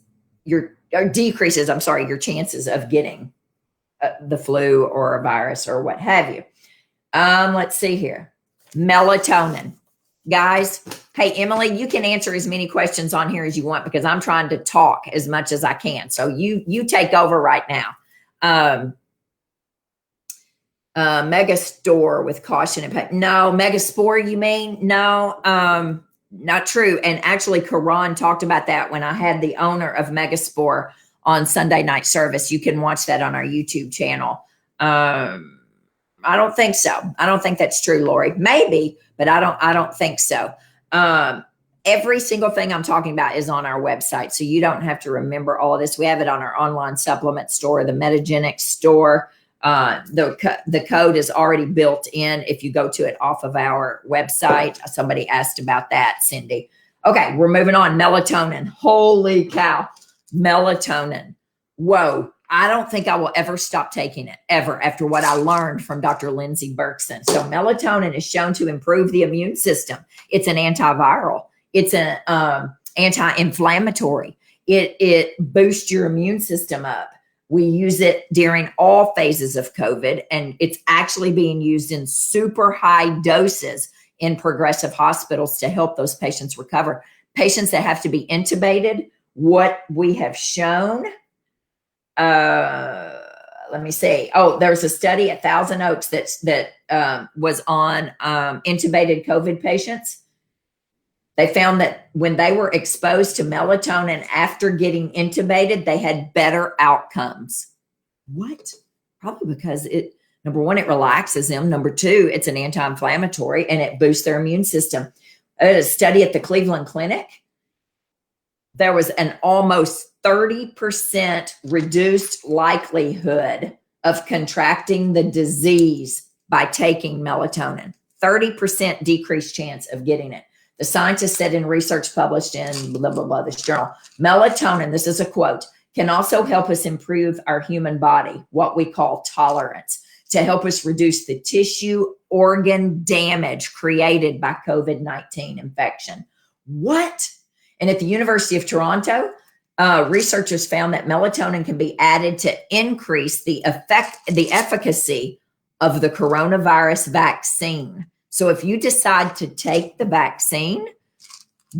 your chances of getting the flu or a virus or what have you. Let's see here. Melatonin. Guys, hey, Emily, you can answer as many questions on here as you want, because I'm trying to talk as much as I can. So you take over right now. Megastore with caution and no, Megaspore, you mean? No, not true. And actually, Karan talked about that when I had the owner of Megaspore on Sunday night service. You can watch that on our YouTube channel. I don't think so. I don't think that's true, Lori. Maybe, but I don't think so. Every single thing I'm talking about is on our website, so you don't have to remember all of this. We have it on our online supplement store, the Metagenic store. The code is already built in if you go to it off of our website. Somebody asked about that, Cindy. Okay, we're moving on. Melatonin. Holy cow. Melatonin. Whoa. I don't think I will ever stop taking it, ever, after what I learned from Dr. Lindsay Berkson. So melatonin is shown to improve the immune system. It's an antiviral. It's an anti-inflammatory. It boosts your immune system up. We use it during all phases of COVID, and it's actually being used in super high doses in progressive hospitals to help those patients recover. Patients that have to be intubated, what we have shown, let me see. Oh, there's a study at Thousand Oaks that was on intubated COVID patients. They found that when they were exposed to melatonin after getting intubated, they had better outcomes. What? Probably because number one, it relaxes them. Number two, it's an anti-inflammatory and it boosts their immune system. A study at the Cleveland Clinic, there was an almost 30% reduced likelihood of contracting the disease by taking melatonin. 30% decreased chance of getting it. The scientists said in research published in blah, blah, blah, this journal, melatonin, this is a quote, can also help us improve our human body, what we call tolerance, to help us reduce the tissue organ damage created by COVID-19 infection. What? And at the University of Toronto, researchers found that melatonin can be added to increase the efficacy of the coronavirus vaccine. So if you decide to take the vaccine,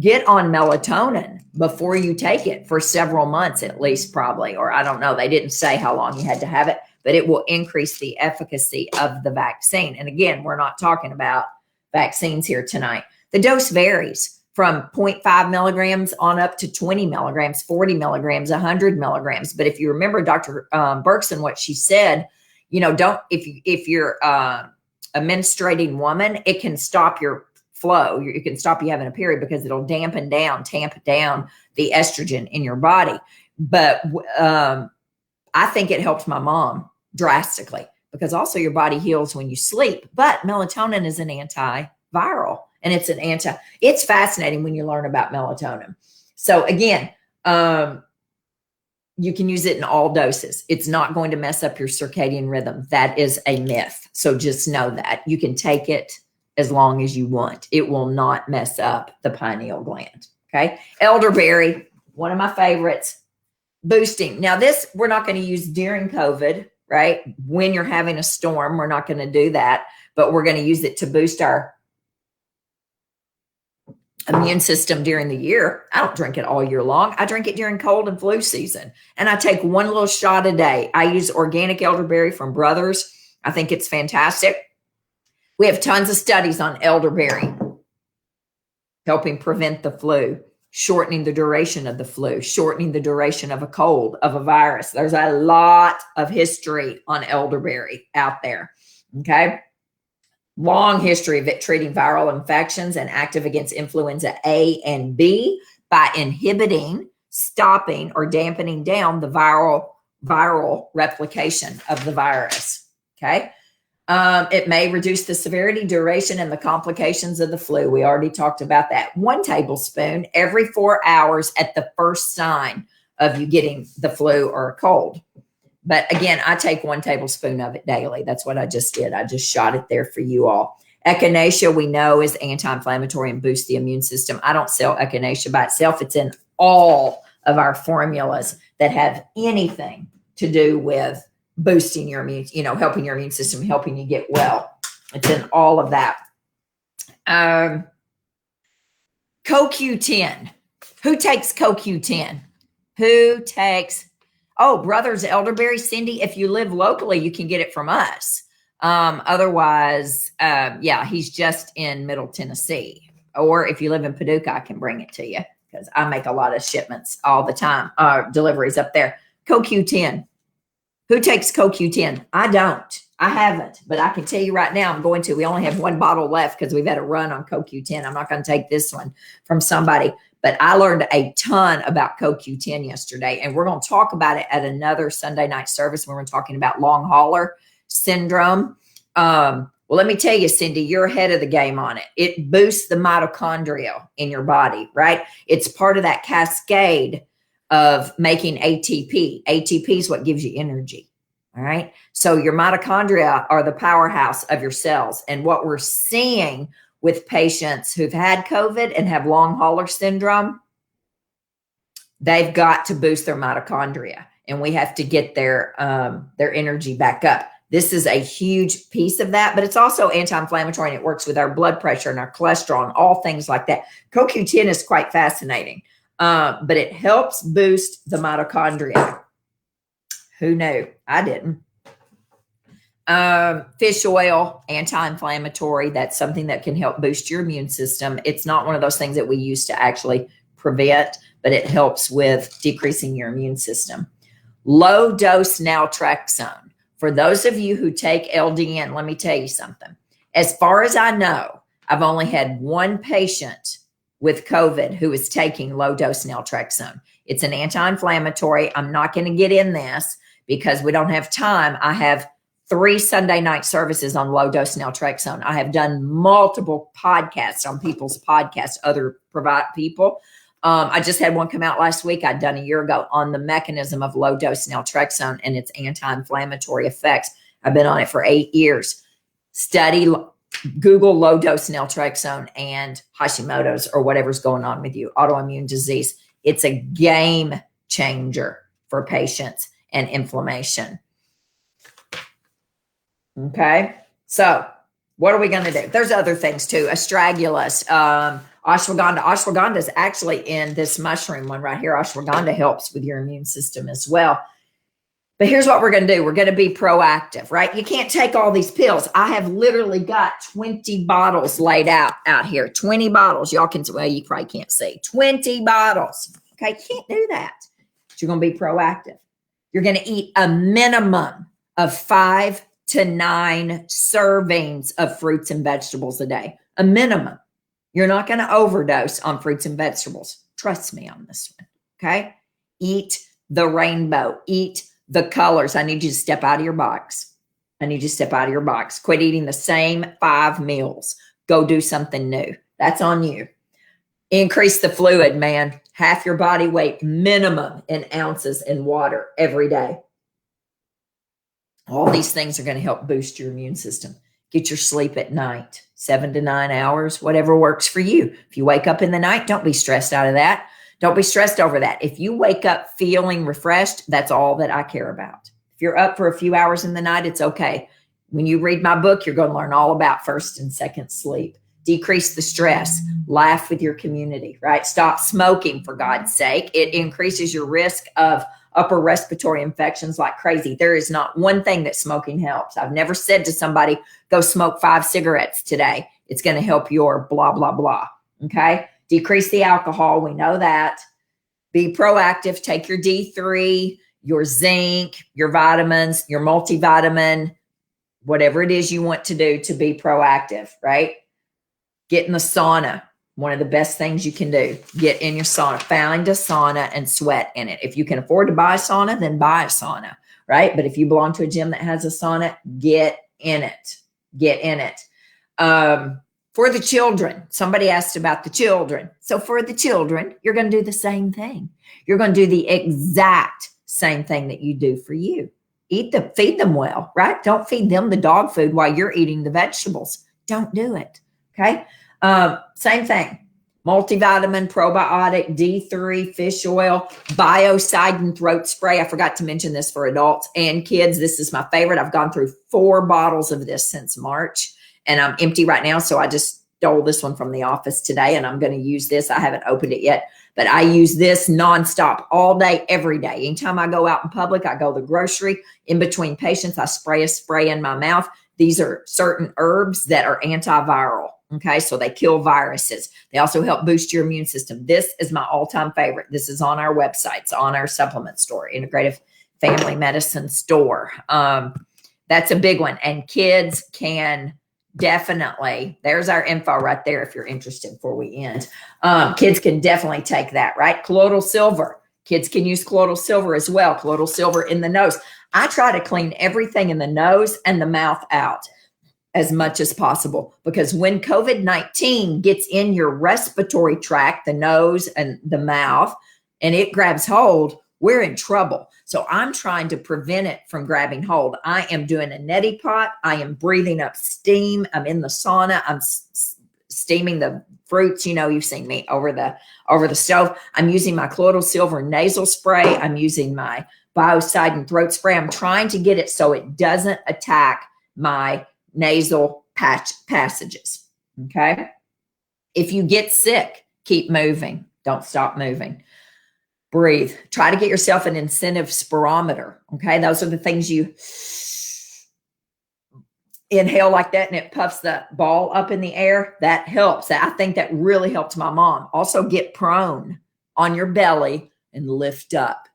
get on melatonin before you take it for several months at least, probably, or I don't know. They didn't say how long you had to have it, but it will increase the efficacy of the vaccine. And again, we're not talking about vaccines here tonight. The dose varies from 0.5 milligrams on up to 20 milligrams, 40 milligrams, 100 milligrams. But if you remember Dr. Berkson, what she said, if you're a menstruating woman, it can stop your flow. It can stop you having a period because it'll tamp down the estrogen in your body. But I think it helped my mom drastically, because also your body heals when you sleep. But melatonin is an antiviral, and it's fascinating when you learn about melatonin. So again, you can use it in all doses. It's not going to mess up your circadian rhythm. That is a myth. So just know that. You can take it as long as you want. It will not mess up the pineal gland. Okay. Elderberry, one of my favorites. Boosting. Now this, we're not going to use during COVID, right? When you're having a storm, we're not going to do that, but we're going to use it to boost our immune system during the year. I don't drink it all year long. I drink it during cold and flu season. And I take one little shot a day. I use organic elderberry from Brothers. I think it's fantastic. We have tons of studies on elderberry helping prevent the flu. shortening the duration of the flu, shortening the duration of a cold, of a virus. There's a lot of history on elderberry out there. Okay. Long history of it treating viral infections and active against influenza A and B by inhibiting, stopping, or dampening down the viral replication of the virus. Okay. It may reduce the severity, duration, and the complications of the flu. We already talked about that. 1 tablespoon every 4 hours at the first sign of you getting the flu or a cold. But again, I take 1 tablespoon of it daily. That's what I just did. I just shot it there for you all. Echinacea, we know, is anti-inflammatory and boosts the immune system. I don't sell echinacea by itself. It's in all of our formulas that have anything to do with boosting your immune, helping your immune system, helping you get well. It's in all of that. CoQ10. Who takes CoQ10? Who takes, Brothers Elderberry, Cindy, if you live locally, you can get it from us. Otherwise, he's just in Middle Tennessee. Or if you live in Paducah, I can bring it to you because I make a lot of shipments all the time, deliveries up there. CoQ10. Who takes CoQ10? I don't. I haven't, but I can tell you right now I'm going to. We only have 1 bottle left because we've had a run on CoQ10. I'm not going to take this one from somebody, but I learned a ton about CoQ10 yesterday, and we're going to talk about it at another Sunday night service when we're talking about long hauler syndrome. Well, let me tell you, Cindy, you're ahead of the game on it. It boosts the mitochondria in your body, right? It's part of that cascade of making ATP. ATP is what gives you energy. All right. So your mitochondria are the powerhouse of your cells. And what we're seeing with patients who've had COVID and have long hauler syndrome, they've got to boost their mitochondria, and we have to get their energy back up. This is a huge piece of that, but it's also anti-inflammatory, and it works with our blood pressure and our cholesterol and all things like that. CoQ10 is quite fascinating. But it helps boost the mitochondria. Who knew? I didn't. Fish oil, anti-inflammatory. That's something that can help boost your immune system. It's not one of those things that we use to actually prevent, but it helps with decreasing your immune system. Low dose naltrexone. For those of you who take LDN, let me tell you something. As far as I know, I've only had 1 patient with COVID who is taking low dose naltrexone. It's an anti-inflammatory. I'm not going to get in this because we don't have time. I have 3 Sunday night services on low dose naltrexone. I have done multiple podcasts on people's podcasts, other people. I just had one come out last week. I'd done a year ago on the mechanism of low dose naltrexone and its anti-inflammatory effects. I've been on it for 8 years. Google low dose naltrexone and Hashimoto's or whatever's going on with you, autoimmune disease. It's a game changer for patients and inflammation. Okay. So what are we going to do? There's other things too. Astragalus, ashwagandha. Ashwagandha is actually in this mushroom one right here. Ashwagandha helps with your immune system as well. But here's what we're going to do. We're going to be proactive, right? You can't take all these pills. I have literally got 20 bottles laid out here. 20 bottles. Y'all can, well, you probably can't see. 20 bottles. Okay, you can't do that. But you're going to be proactive. You're going to eat a minimum of 5 to 9 servings of fruits and vegetables a day. A minimum. You're not going to overdose on fruits and vegetables. Trust me on this one. Okay? Eat the rainbow. Eat the colors. I need you to step out of your box. I need you to step out of your box. Quit eating the same 5 meals. Go do something new. That's on you. Increase the fluid, man. Half your body weight minimum in ounces in water every day. All these things are going to help boost your immune system. Get your sleep at night, 7 to 9 hours, whatever works for you. If you wake up in the night, don't be stressed out of that. Don't be stressed over that. If you wake up feeling refreshed, that's all that I care about. If you're up for a few hours in the night, it's okay. When you read my book, you're going to learn all about first and second sleep. Decrease the stress. Laugh with your community, right? Stop smoking, for God's sake. It increases your risk of upper respiratory infections like crazy. There is not one thing that smoking helps. I've never said to somebody, go smoke 5 cigarettes today. It's going to help your blah, blah, blah. Okay? Decrease the alcohol. We know that. Be proactive. Take your D3, your zinc, your vitamins, your multivitamin, whatever it is you want to do to be proactive, right? Get in the sauna. One of the best things you can do. Get in your sauna. Find a sauna and sweat in it. If you can afford to buy a sauna, then buy a sauna, right? But if you belong to a gym that has a sauna, get in it. Get in it. For the children, somebody asked about the children. So for the children, you're going to do the same thing. You're going to do the exact same thing that you do for you. Feed them well, right? Don't feed them the dog food while you're eating the vegetables. Don't do it. Okay. Same thing. Multivitamin, probiotic, D3, fish oil, Biocide and throat spray. I forgot to mention this for adults and kids. This is my favorite. I've gone through 4 bottles of this since March, and I'm empty right now. So I just stole this one from the office today, and I'm going to use this. I haven't opened it yet, but I use this nonstop all day, every day. Anytime I go out in public, I go to the grocery. In between patients, I spray a spray in my mouth. These are certain herbs that are antiviral. Okay, so they kill viruses. They also help boost your immune system. This is my all-time favorite. This is on our website. It's on our supplement store, Integrative Family Medicine store. That's a big one. And kids can definitely, there's our info right there if you're interested before we end. Kids can definitely take that, right? Colloidal silver. Kids can use colloidal silver as well. Colloidal silver in the nose. I try to clean everything in the nose and the mouth out as much as possible, because when COVID-19 gets in your respiratory tract, the nose and the mouth, and it grabs hold, we're in trouble. So I'm trying to prevent it from grabbing hold. I am doing a neti pot. I am breathing up steam. I'm in the sauna. I'm steaming the fruits. You know, you've seen me over the stove. I'm using my colloidal silver nasal spray. I'm using my Biocide and throat spray. I'm trying to get it so it doesn't attack my nasal passages. Okay. If you get sick, keep moving. Don't stop moving. Breathe. Try to get yourself an incentive spirometer. Okay. Those are the things you inhale like that and it puffs the ball up in the air. That helps. I think that really helped my mom. Also get prone on your belly and lift up.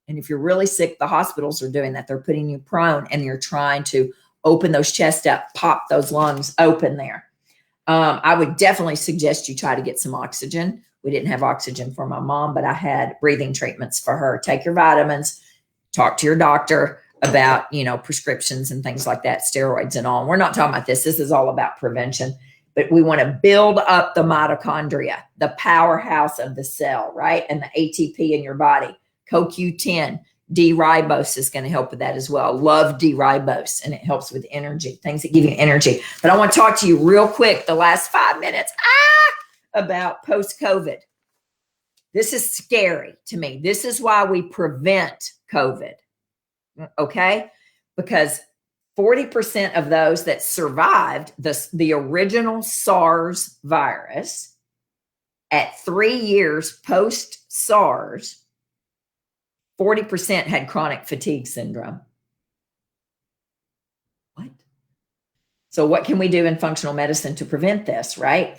And if you're really sick, the hospitals are doing that. They're putting you prone and you're trying to open those chests up, pop those lungs open there. I would definitely suggest you try to get some oxygen. We didn't have oxygen for my mom, but I had breathing treatments for her. Take your vitamins, talk to your doctor about, prescriptions and things like that, steroids and all. We're not talking about this. This is all about prevention, but we want to build up the mitochondria, the powerhouse of the cell, right? And the ATP in your body. CoQ10, D-ribose is going to help with that as well. Love D-ribose, and it helps with energy, things that give you energy. But I want to talk to you real quick, the last 5 minutes, about post-COVID. This is scary to me. This is why we prevent COVID, okay? Because 40% of those that survived the original SARS virus at 3 years post-SARS, 40% had chronic fatigue syndrome. What? So what can we do in functional medicine to prevent this, right?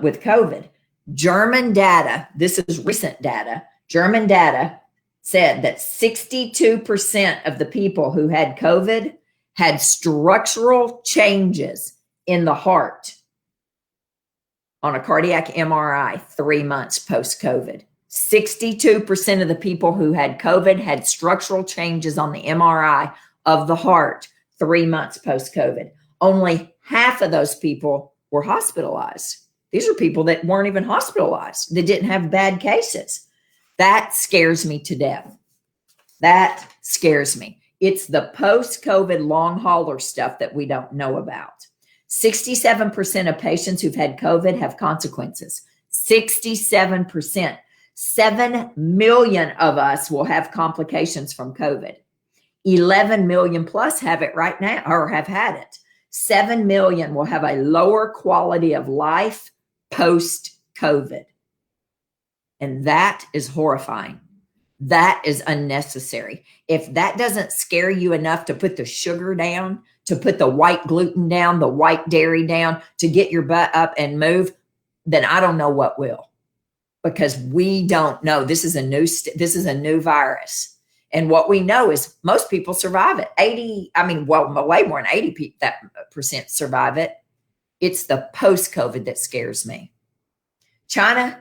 With COVID, German data, this is recent data, German data said that 62% of the people who had COVID had structural changes in the heart on a cardiac MRI 3 months post-COVID. 62% of the people who had COVID had structural changes on the MRI of the heart 3 months post-COVID. Only half of those people were hospitalized. These are people that weren't even hospitalized. They didn't have bad cases. That scares me to death. That scares me. It's the post-COVID long hauler stuff that we don't know about. 67% of patients who've had COVID have consequences. 67%. 7 million of us will have complications from COVID. 11 million plus have it right now or have had it. 7 million will have a lower quality of life post-COVID. And that is horrifying. That is unnecessary. If that doesn't scare you enough to put the sugar down, to put the white gluten down, the white dairy down, to get your butt up and move, then I don't know what will. because we don't know. This is a new virus. And what we know is most people survive it. Way more than 80% survive it. It's the post-COVID that scares me. China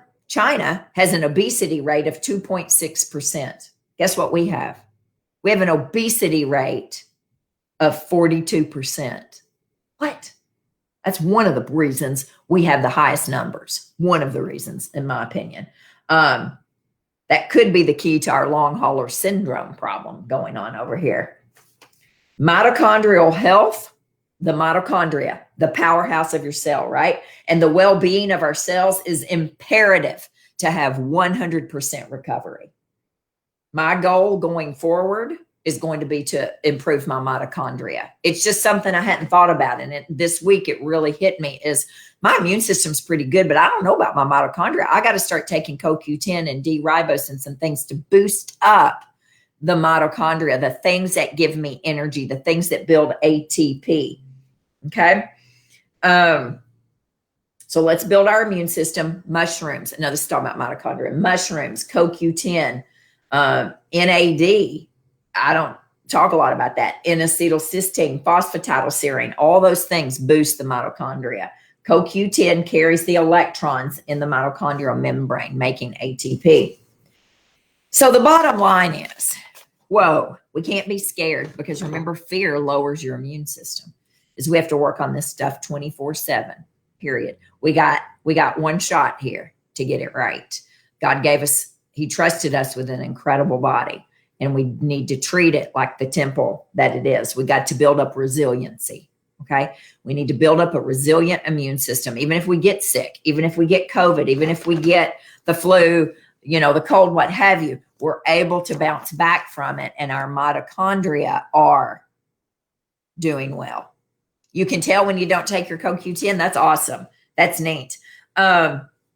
has an obesity rate of 2.6%. Guess what we have? We have an obesity rate of 42%. What? That's one of the reasons we have the highest numbers. One of the reasons, in my opinion. That could be the key to our long hauler syndrome problem going on over here. Mitochondrial health, the mitochondria, the powerhouse of your cell, right? And the well-being of our cells is imperative to have 100% recovery. My goal going forward is going to be to improve my mitochondria. It's just something I hadn't thought about. And this week it really hit me is my immune system's pretty good, but I don't know about my mitochondria. I got to start taking CoQ10 and D-ribose and some things to boost up the mitochondria, the things that give me energy, the things that build ATP. Okay. So let's build our immune system. Mushrooms. Now this is talking about mitochondria. Mushrooms, CoQ10, NAD. I don't talk a lot about that. N-acetylcysteine, phosphatidylserine, all those things boost the mitochondria. CoQ10 carries the electrons in the mitochondrial membrane, making ATP. So the bottom line is, we can't be scared, because remember, fear lowers your immune system. Is we have to work on this stuff 24/7, period. We got one shot here to get it right. God gave us, he trusted us with an incredible body. And we need to treat it like the temple that it is. We got to build up resiliency, okay? We need to build up a resilient immune system. Even if we get sick, even if we get COVID, even if we get the flu, the cold, what have you, we're able to bounce back from it. And our mitochondria are doing well. You can tell when you don't take your CoQ10. That's awesome. That's neat.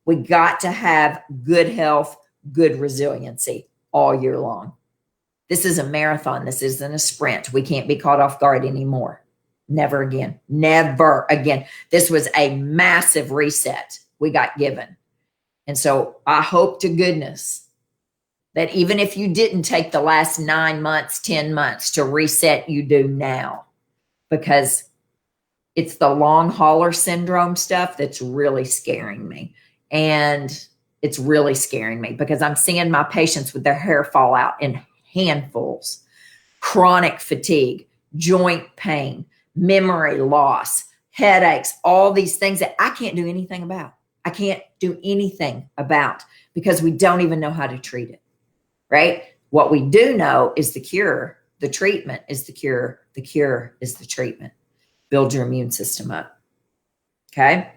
We got to have good health, good resiliency all year long. This is a marathon. This isn't a sprint. We can't be caught off guard anymore. Never again. Never again. This was a massive reset we got given. And so I hope to goodness that even if you didn't take the last 9 months, 10 months to reset, you do now. Because it's the long hauler syndrome stuff that's really scaring me. And it's really scaring me because I'm seeing my patients with their hair fall out in handfuls, chronic fatigue, joint pain, memory loss, headaches, all these things that I can't do anything about. I can't do anything about because we don't even know how to treat it, right? What we do know is the cure. The treatment is the cure. The cure is the treatment. Build your immune system up, okay?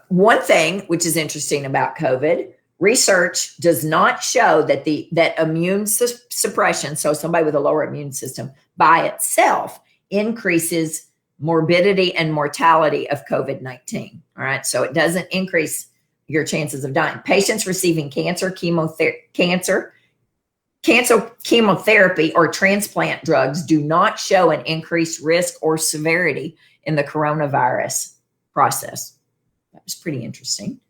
One thing which is interesting about COVID, research does not show that that immune suppression, so somebody with a lower immune system by itself, increases morbidity and mortality of COVID-19. All right, so it doesn't increase your chances of dying. Patients receiving cancer chemotherapy or transplant drugs do not show an increased risk or severity in the coronavirus process. That was pretty interesting.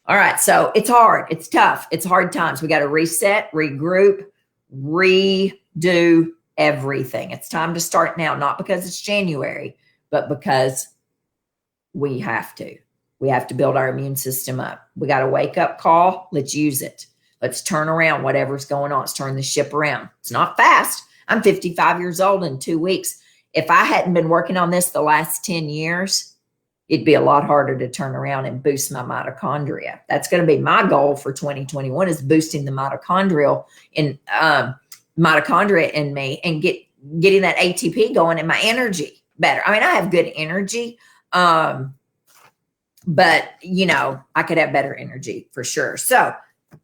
All right, so it's hard, it's tough, it's hard times. We got to reset, regroup, redo everything. It's time to start now, not because it's January, but because we have to. We have to build our immune system up. We got a wake up call. Let's use it. Let's turn around whatever's going on. Let's turn the ship around. It's not fast. I'm 55 years old in 2 weeks. If I hadn't been working on this the last 10 years, it'd be a lot harder to turn around and boost my mitochondria. That's going to be my goal for 2021 is boosting the mitochondria in me and getting that ATP going and my energy better. I mean, I have good energy, but I could have better energy for sure. So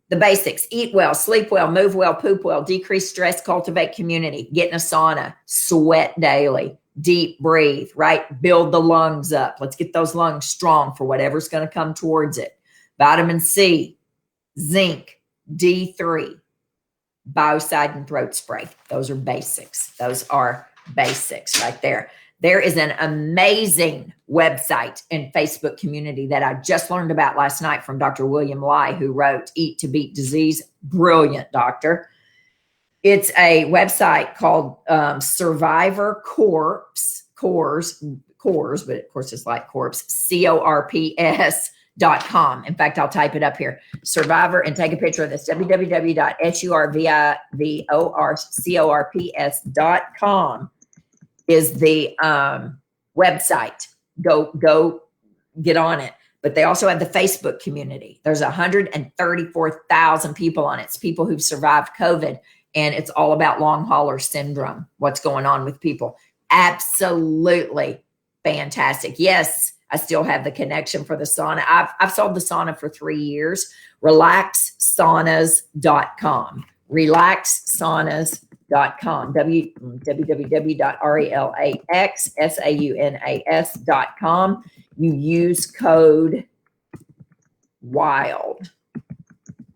the basics: eat well, sleep well, move well, poop well, decrease stress, cultivate community, get in a sauna, sweat daily, deep breathe, right? Build the lungs up. Let's get those lungs strong for whatever's going to come towards it. Vitamin C, zinc, D3, Biocide and throat spray. Those are basics. Those are basics right there. There is an amazing website and Facebook community that I just learned about last night from Dr. William Lai, who wrote Eat to Beat Disease. Brilliant doctor. It's a website called Survivor Corps, but of course it's like corpse, CORPS.com. In fact, I'll type it up here. Survivor, and take a picture of this, www.survivorcorps.com is the website. Go get on it. But they also have the Facebook community. There's 134,000 people on it. It's people who've survived COVID, and it's all about long hauler syndrome, what's going on with people. Absolutely fantastic. Yes, I still have the connection for the sauna. I've sold the sauna for 3 years. Relaxsaunas.com. Relaxsaunas.com. www.relaxsaunas.com. You use code WILD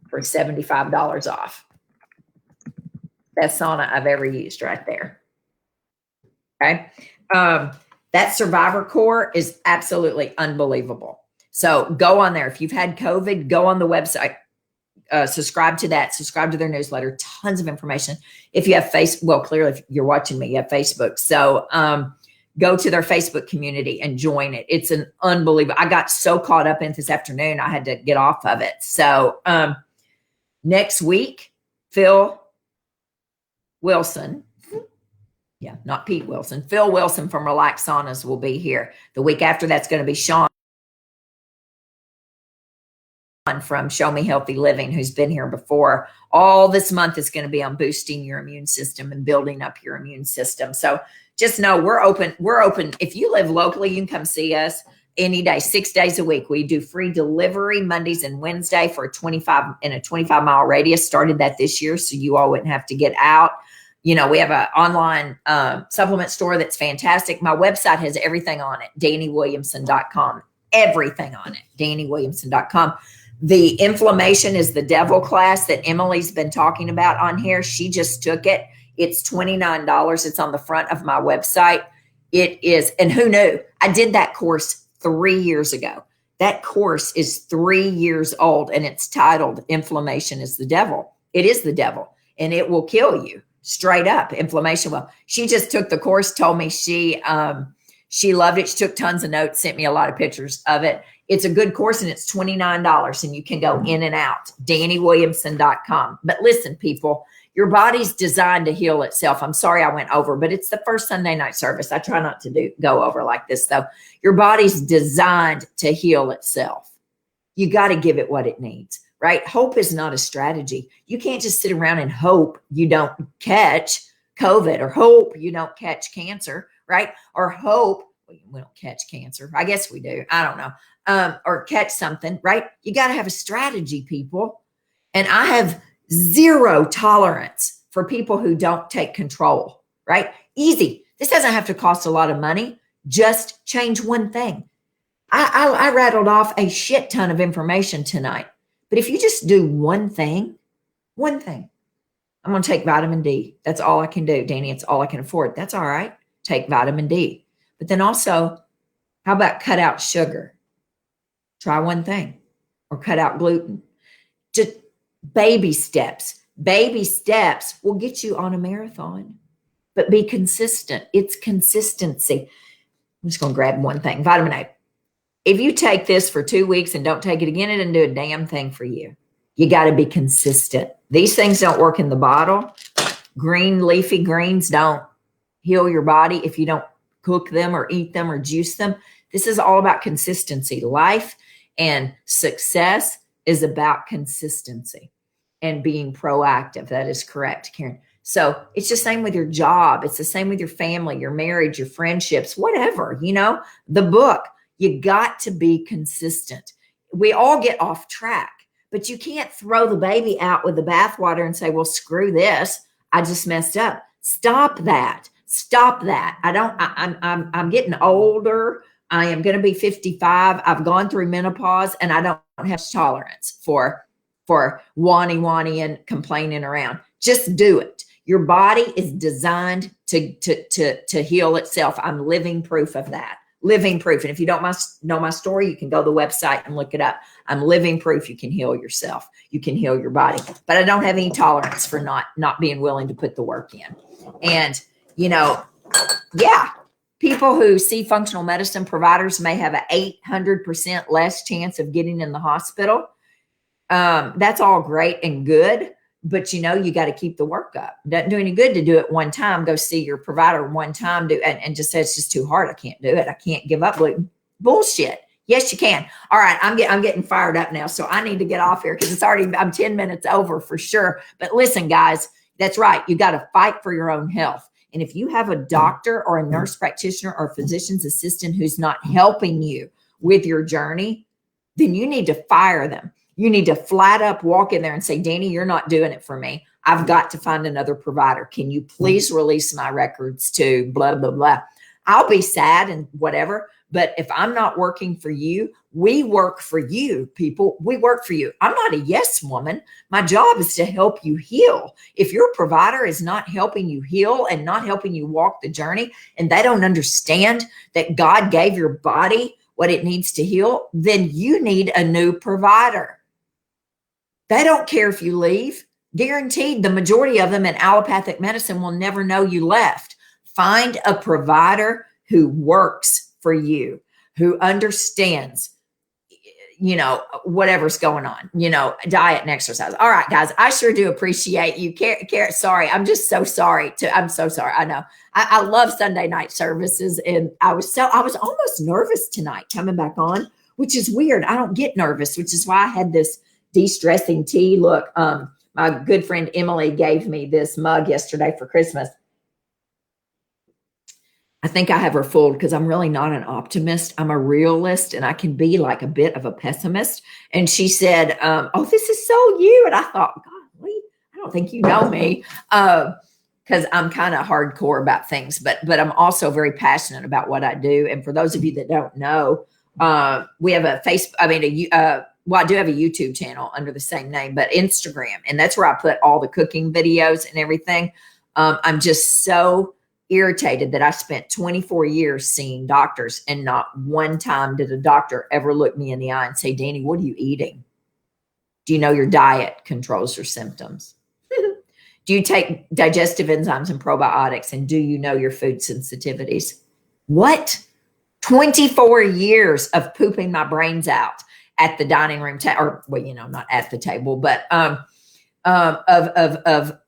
for $75 off. Best sauna I've ever used right there. Okay. That Survivor Core is absolutely unbelievable. So go on there. If you've had COVID, go on the website, subscribe to that, subscribe to their newsletter, tons of information. If you have Facebook, well, clearly if you're watching me, you have Facebook. So go to their Facebook community and join it. It's an unbelievable. I got so caught up in this afternoon, I had to get off of it. So next week, Phil Wilson, not Pete Wilson, Phil Wilson from Relax Saunas will be here. The week after that's going to be Sean from Show Me Healthy Living, who's been here before. All this month is going to be on boosting your immune system and building up your immune system. So just know we're open. We're open. If you live locally, you can come see us any day, 6 days a week. We do free delivery Mondays and Wednesday for a 25-mile radius. Started that this year, so you all wouldn't have to get out. You know, we have an online supplement store that's fantastic. My website has everything on it, DaniWilliamson.com. Everything on it, DaniWilliamson.com. The inflammation is the devil class that Emily's been talking about on here. She just took it. It's $29. It's on the front of my website. It is, and who knew? I did that course 3 years ago. That course is 3 years old, and it's titled Inflammation is the Devil. It is the devil, and it will kill you. Straight up, inflammation. Well, she just took the course, told me she loved it. She took tons of notes, sent me a lot of pictures of it. It's a good course, and it's $29, and you can go in and out. DaniWilliamson.com. But listen, people, your body's designed to heal itself. I'm sorry I went over, but it's the first Sunday night service. I try not to go over like this, though. Your body's designed to heal itself. You got to give it what it needs. Right? Hope is not a strategy. You can't just sit around and hope you don't catch COVID, or hope you don't catch cancer, right? Or hope we don't catch cancer. I guess we do. I don't know. Or catch something, right? You got to have a strategy, people. And I have zero tolerance for people who don't take control, right? Easy. This doesn't have to cost a lot of money. Just change one thing. I rattled off a shit ton of information tonight. But if you just do one thing, I'm going to take vitamin D. That's all I can do, Dani. It's all I can afford. That's all right. Take vitamin D. But then also, how about cut out sugar? Try one thing. Or cut out gluten. Just baby steps. Baby steps will get you on a marathon. But be consistent. It's consistency. I'm just going to grab one thing. Vitamin A. If you take this for 2 weeks and don't take it again, it doesn't do a damn thing for you. You got to be consistent. These things don't work in the bottle. Green leafy greens don't heal your body if you don't cook them or eat them or juice them. This is all about consistency. Life and success is about consistency and being proactive. That is correct, Karen. So it's the same with your job. It's the same with your family, your marriage, your friendships, whatever, the book. You got to be consistent. We all get off track, but you can't throw the baby out with the bathwater and say, well, screw this. I just messed up. Stop that. Stop that. I'm getting older. I am going to be 55. I've gone through menopause, and I don't have tolerance for wanting and complaining around. Just do it. Your body is designed to heal itself. I'm living proof of that. living proof. And if you don't know my story, you can go to the website and look it up. I'm living proof you can heal yourself. You can heal your body. But I don't have any tolerance for not being willing to put the work in. And, you know, yeah, people who see functional medicine providers may have an 800% less chance of getting in the hospital. That's all great and good. But, you know, you got to keep the work up. It doesn't do any good to do it one time. Go see your provider one time and just say it's just too hard. I can't do it. I can't give up gluten. Bullshit. Yes, you can. All right. I'm getting fired up now. So I need to get off here because I'm 10 minutes over for sure. But listen, guys, that's right. You got to fight for your own health. And if you have a doctor or a nurse practitioner or a physician's assistant who's not helping you with your journey, then you need to fire them. You need to flat up walk in there and say, Dani, you're not doing it for me. I've got to find another provider. Can you please release my records to blah, blah, blah. I'll be sad and whatever. But if I'm not working for you, we work for you, people. We work for you. I'm not a yes woman. My job is to help you heal. If your provider is not helping you heal and not helping you walk the journey, and they don't understand that God gave your body what it needs to heal, then you need a new provider. They don't care if you leave. Guaranteed, the majority of them in allopathic medicine will never know you left. Find a provider who works for you, who understands, you know, whatever's going on, you know, diet and exercise. All right, guys, I sure do appreciate you. Sorry, I'm just so sorry. I'm so sorry. I know. I love Sunday night services, and I was almost nervous tonight coming back on, which is weird. I don't get nervous, which is why I had this de-stressing tea. Look, my good friend Emily gave me this mug yesterday for Christmas. I think I have her fooled because I'm really not an optimist. I'm a realist, and I can be like a bit of a pessimist. And she said, oh, this is so you. And I thought, God, I don't think you know me, because I'm kind of hardcore about things, but I'm also very passionate about what I do. And for those of you that don't know, we have I do have a YouTube channel under the same name, but Instagram. And that's where I put all the cooking videos and everything. I'm just so irritated that I spent 24 years seeing doctors, and not one time did a doctor ever look me in the eye and say, Dani, what are you eating? Do you know your diet controls your symptoms? Do you take digestive enzymes and probiotics? And do you know your food sensitivities? What? 24 years of pooping my brains out at the dining room or, well, you know, not at the table, but of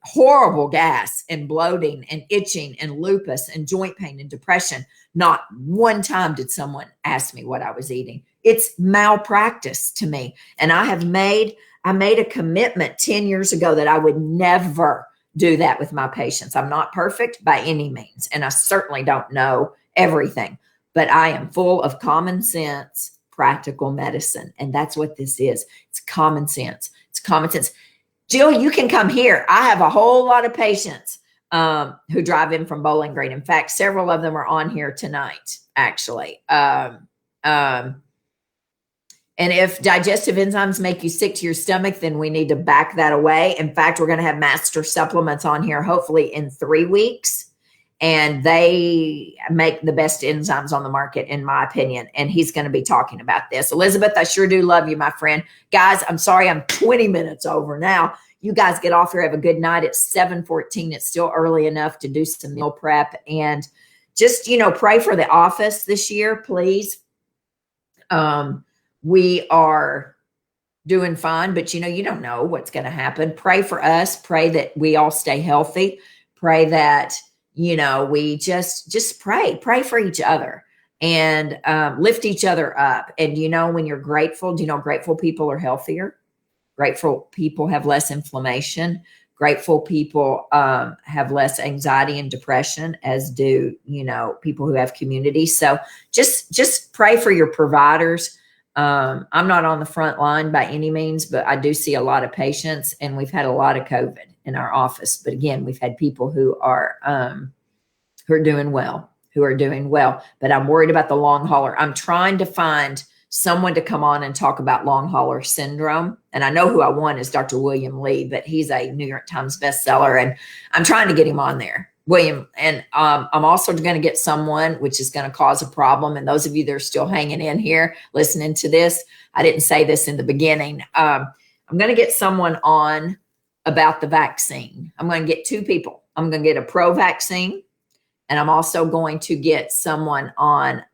horrible gas and bloating and itching and lupus and joint pain and depression. Not one time did someone ask me what I was eating. It's malpractice to me. And I made a commitment 10 years ago that I would never do that with my patients. I'm not perfect by any means, and I certainly don't know everything, but I am full of common sense, practical medicine. And that's what this is. It's common sense. It's common sense. Jill, you can come here. I have a whole lot of patients who drive in from Bowling Green. In fact, several of them are on here tonight, actually. And if digestive enzymes make you sick to your stomach, then we need to back that away. In fact, we're going to have master supplements on here, hopefully in 3 weeks. And they make the best enzymes on the market, in my opinion. And he's going to be talking about this. Elizabeth, I sure do love you, my friend. Guys, I'm sorry I'm 20 minutes over now. You guys get off here. Have a good night. It's 7:14. It's still early enough to do some meal prep. And just, you know, pray for the office this year, please. We are doing fine, but, you know, you don't know what's going to happen. Pray for us. Pray that we all stay healthy. Pray that, you know, we just pray for each other and lift each other up. And, you know, when you're grateful, do you know grateful people are healthier? Grateful people have less inflammation. Grateful people have less anxiety and depression, as do, you know, people who have community. So just pray for your providers. I'm not on the front line by any means, but I do see a lot of patients, and we've had a lot of COVID in our office. But again, we've had people who are doing well, but I'm worried about the long hauler. I'm trying to find someone to come on and talk about long hauler syndrome. And I know who I want is Dr. William Lee, but he's a New York Times bestseller, and I'm trying to get him on there. William, and I'm also going to get someone, which is going to cause a problem. And those of you that are still hanging in here, listening to this, I didn't say this in the beginning. I'm going to get someone on about the vaccine. I'm going to get two people. I'm going to get a pro-vaccine, and I'm also going to get someone on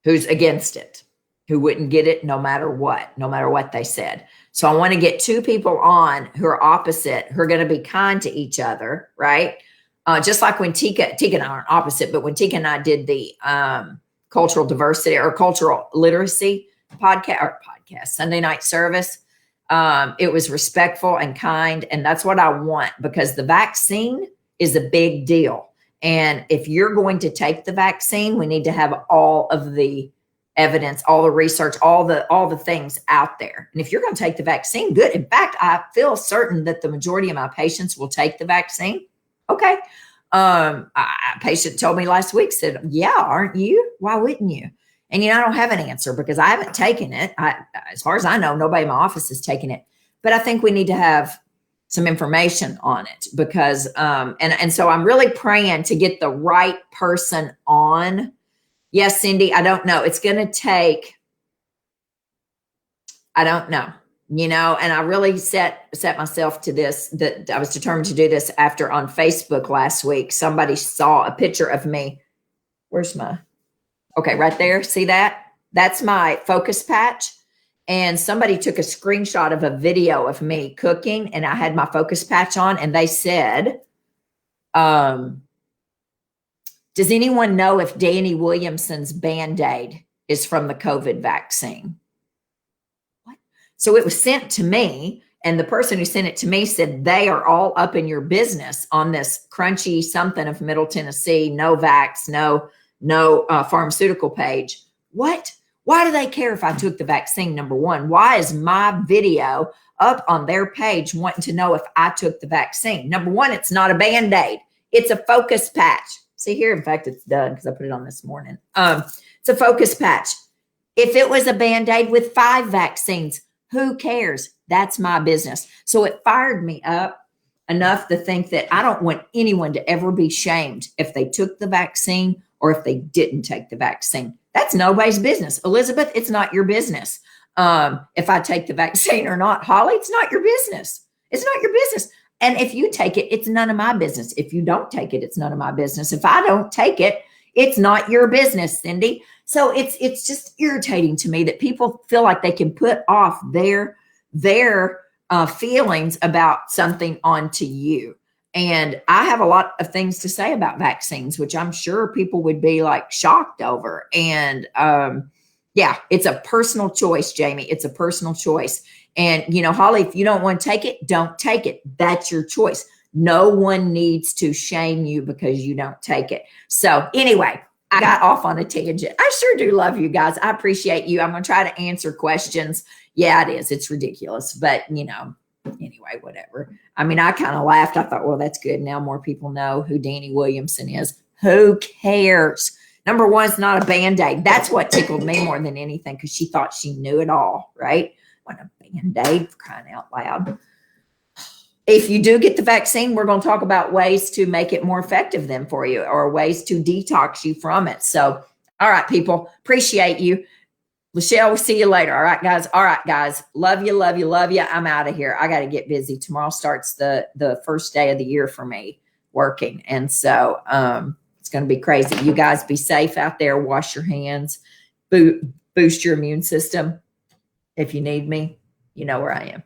who's against it, who wouldn't get it no matter what they said. So I want to get two people on who are opposite, who are going to be kind to each other, right? Just like when Tika and I aren't opposite, but when Tika and I did the cultural diversity or cultural literacy podcast, Sunday night service, it was respectful and kind. And that's what I want, because the vaccine is a big deal. And if you're going to take the vaccine, we need to have all of the evidence, all the research, all the things out there. And if you're going to take the vaccine, good. In fact, I feel certain that the majority of my patients will take the vaccine. Okay. A patient told me last week, said, yeah, aren't you? Why wouldn't you? And, I don't have an answer because I haven't taken it. As far as I know, nobody in my office has taken it, but I think we need to have some information on it because, and so I'm really praying to get the right person on. Yes, Cindy, I don't know. It's going to take, I don't know, and I really set myself to this, that I was determined to do this after on Facebook last week, somebody saw a picture of me. Where's okay, right there. See that? That's my focus patch. And somebody took a screenshot of a video of me cooking and I had my focus patch on and they said, does anyone know if Dani Williamson's Band-Aid is from the COVID vaccine? What? So it was sent to me, and the person who sent it to me said they are all up in your business on this crunchy something of Middle Tennessee, no vax, no pharmaceutical page. What? Why do they care if I took the vaccine? Number one, why is my video up on their page wanting to know if I took the vaccine? Number one, it's not a Band-Aid. It's a focus patch. See here, in fact, it's done because I put it on this morning. It's a focus patch. If it was a Band-Aid with 5 vaccines, who cares? That's my business. So it fired me up enough to think that I don't want anyone to ever be shamed if they took the vaccine or if they didn't take the vaccine. That's nobody's business. Elizabeth, it's not your business. If I take the vaccine or not, Holly, it's not your business. It's not your business. And if you take it, it's none of my business. If you don't take it, it's none of my business. If I don't take it, it's not your business, Cindy. So it's just irritating to me that people feel like they can put off their feelings about something onto you. And I have a lot of things to say about vaccines, which I'm sure people would be like shocked over. And yeah, it's a personal choice, Jamie. It's a personal choice. And, Holly, if you don't want to take it, don't take it. That's your choice. No one needs to shame you because you don't take it. So anyway, I got off on a tangent. I sure do love you guys. I appreciate you. I'm going to try to answer questions. Yeah, it is. It's ridiculous. But, anyway, whatever. I mean, I kind of laughed. I thought, well, that's good. Now more people know who Dani Williamson is. Who cares? Number one, it's not a Band-Aid. That's what tickled me more than anything because she thought she knew it all, right? What a Band-Aid, for crying out loud. If you do get the vaccine, we're going to talk about ways to make it more effective then for you or ways to detox you from it. So, all right, people, appreciate you. Michelle, we'll see you later. All right, guys. All right, guys. Love you, love you, love you. I'm out of here. I got to get busy. Tomorrow starts the first day of the year for me working. And so it's going to be crazy. You guys be safe out there. Wash your hands. Boost your immune system. If you need me, you know where I am.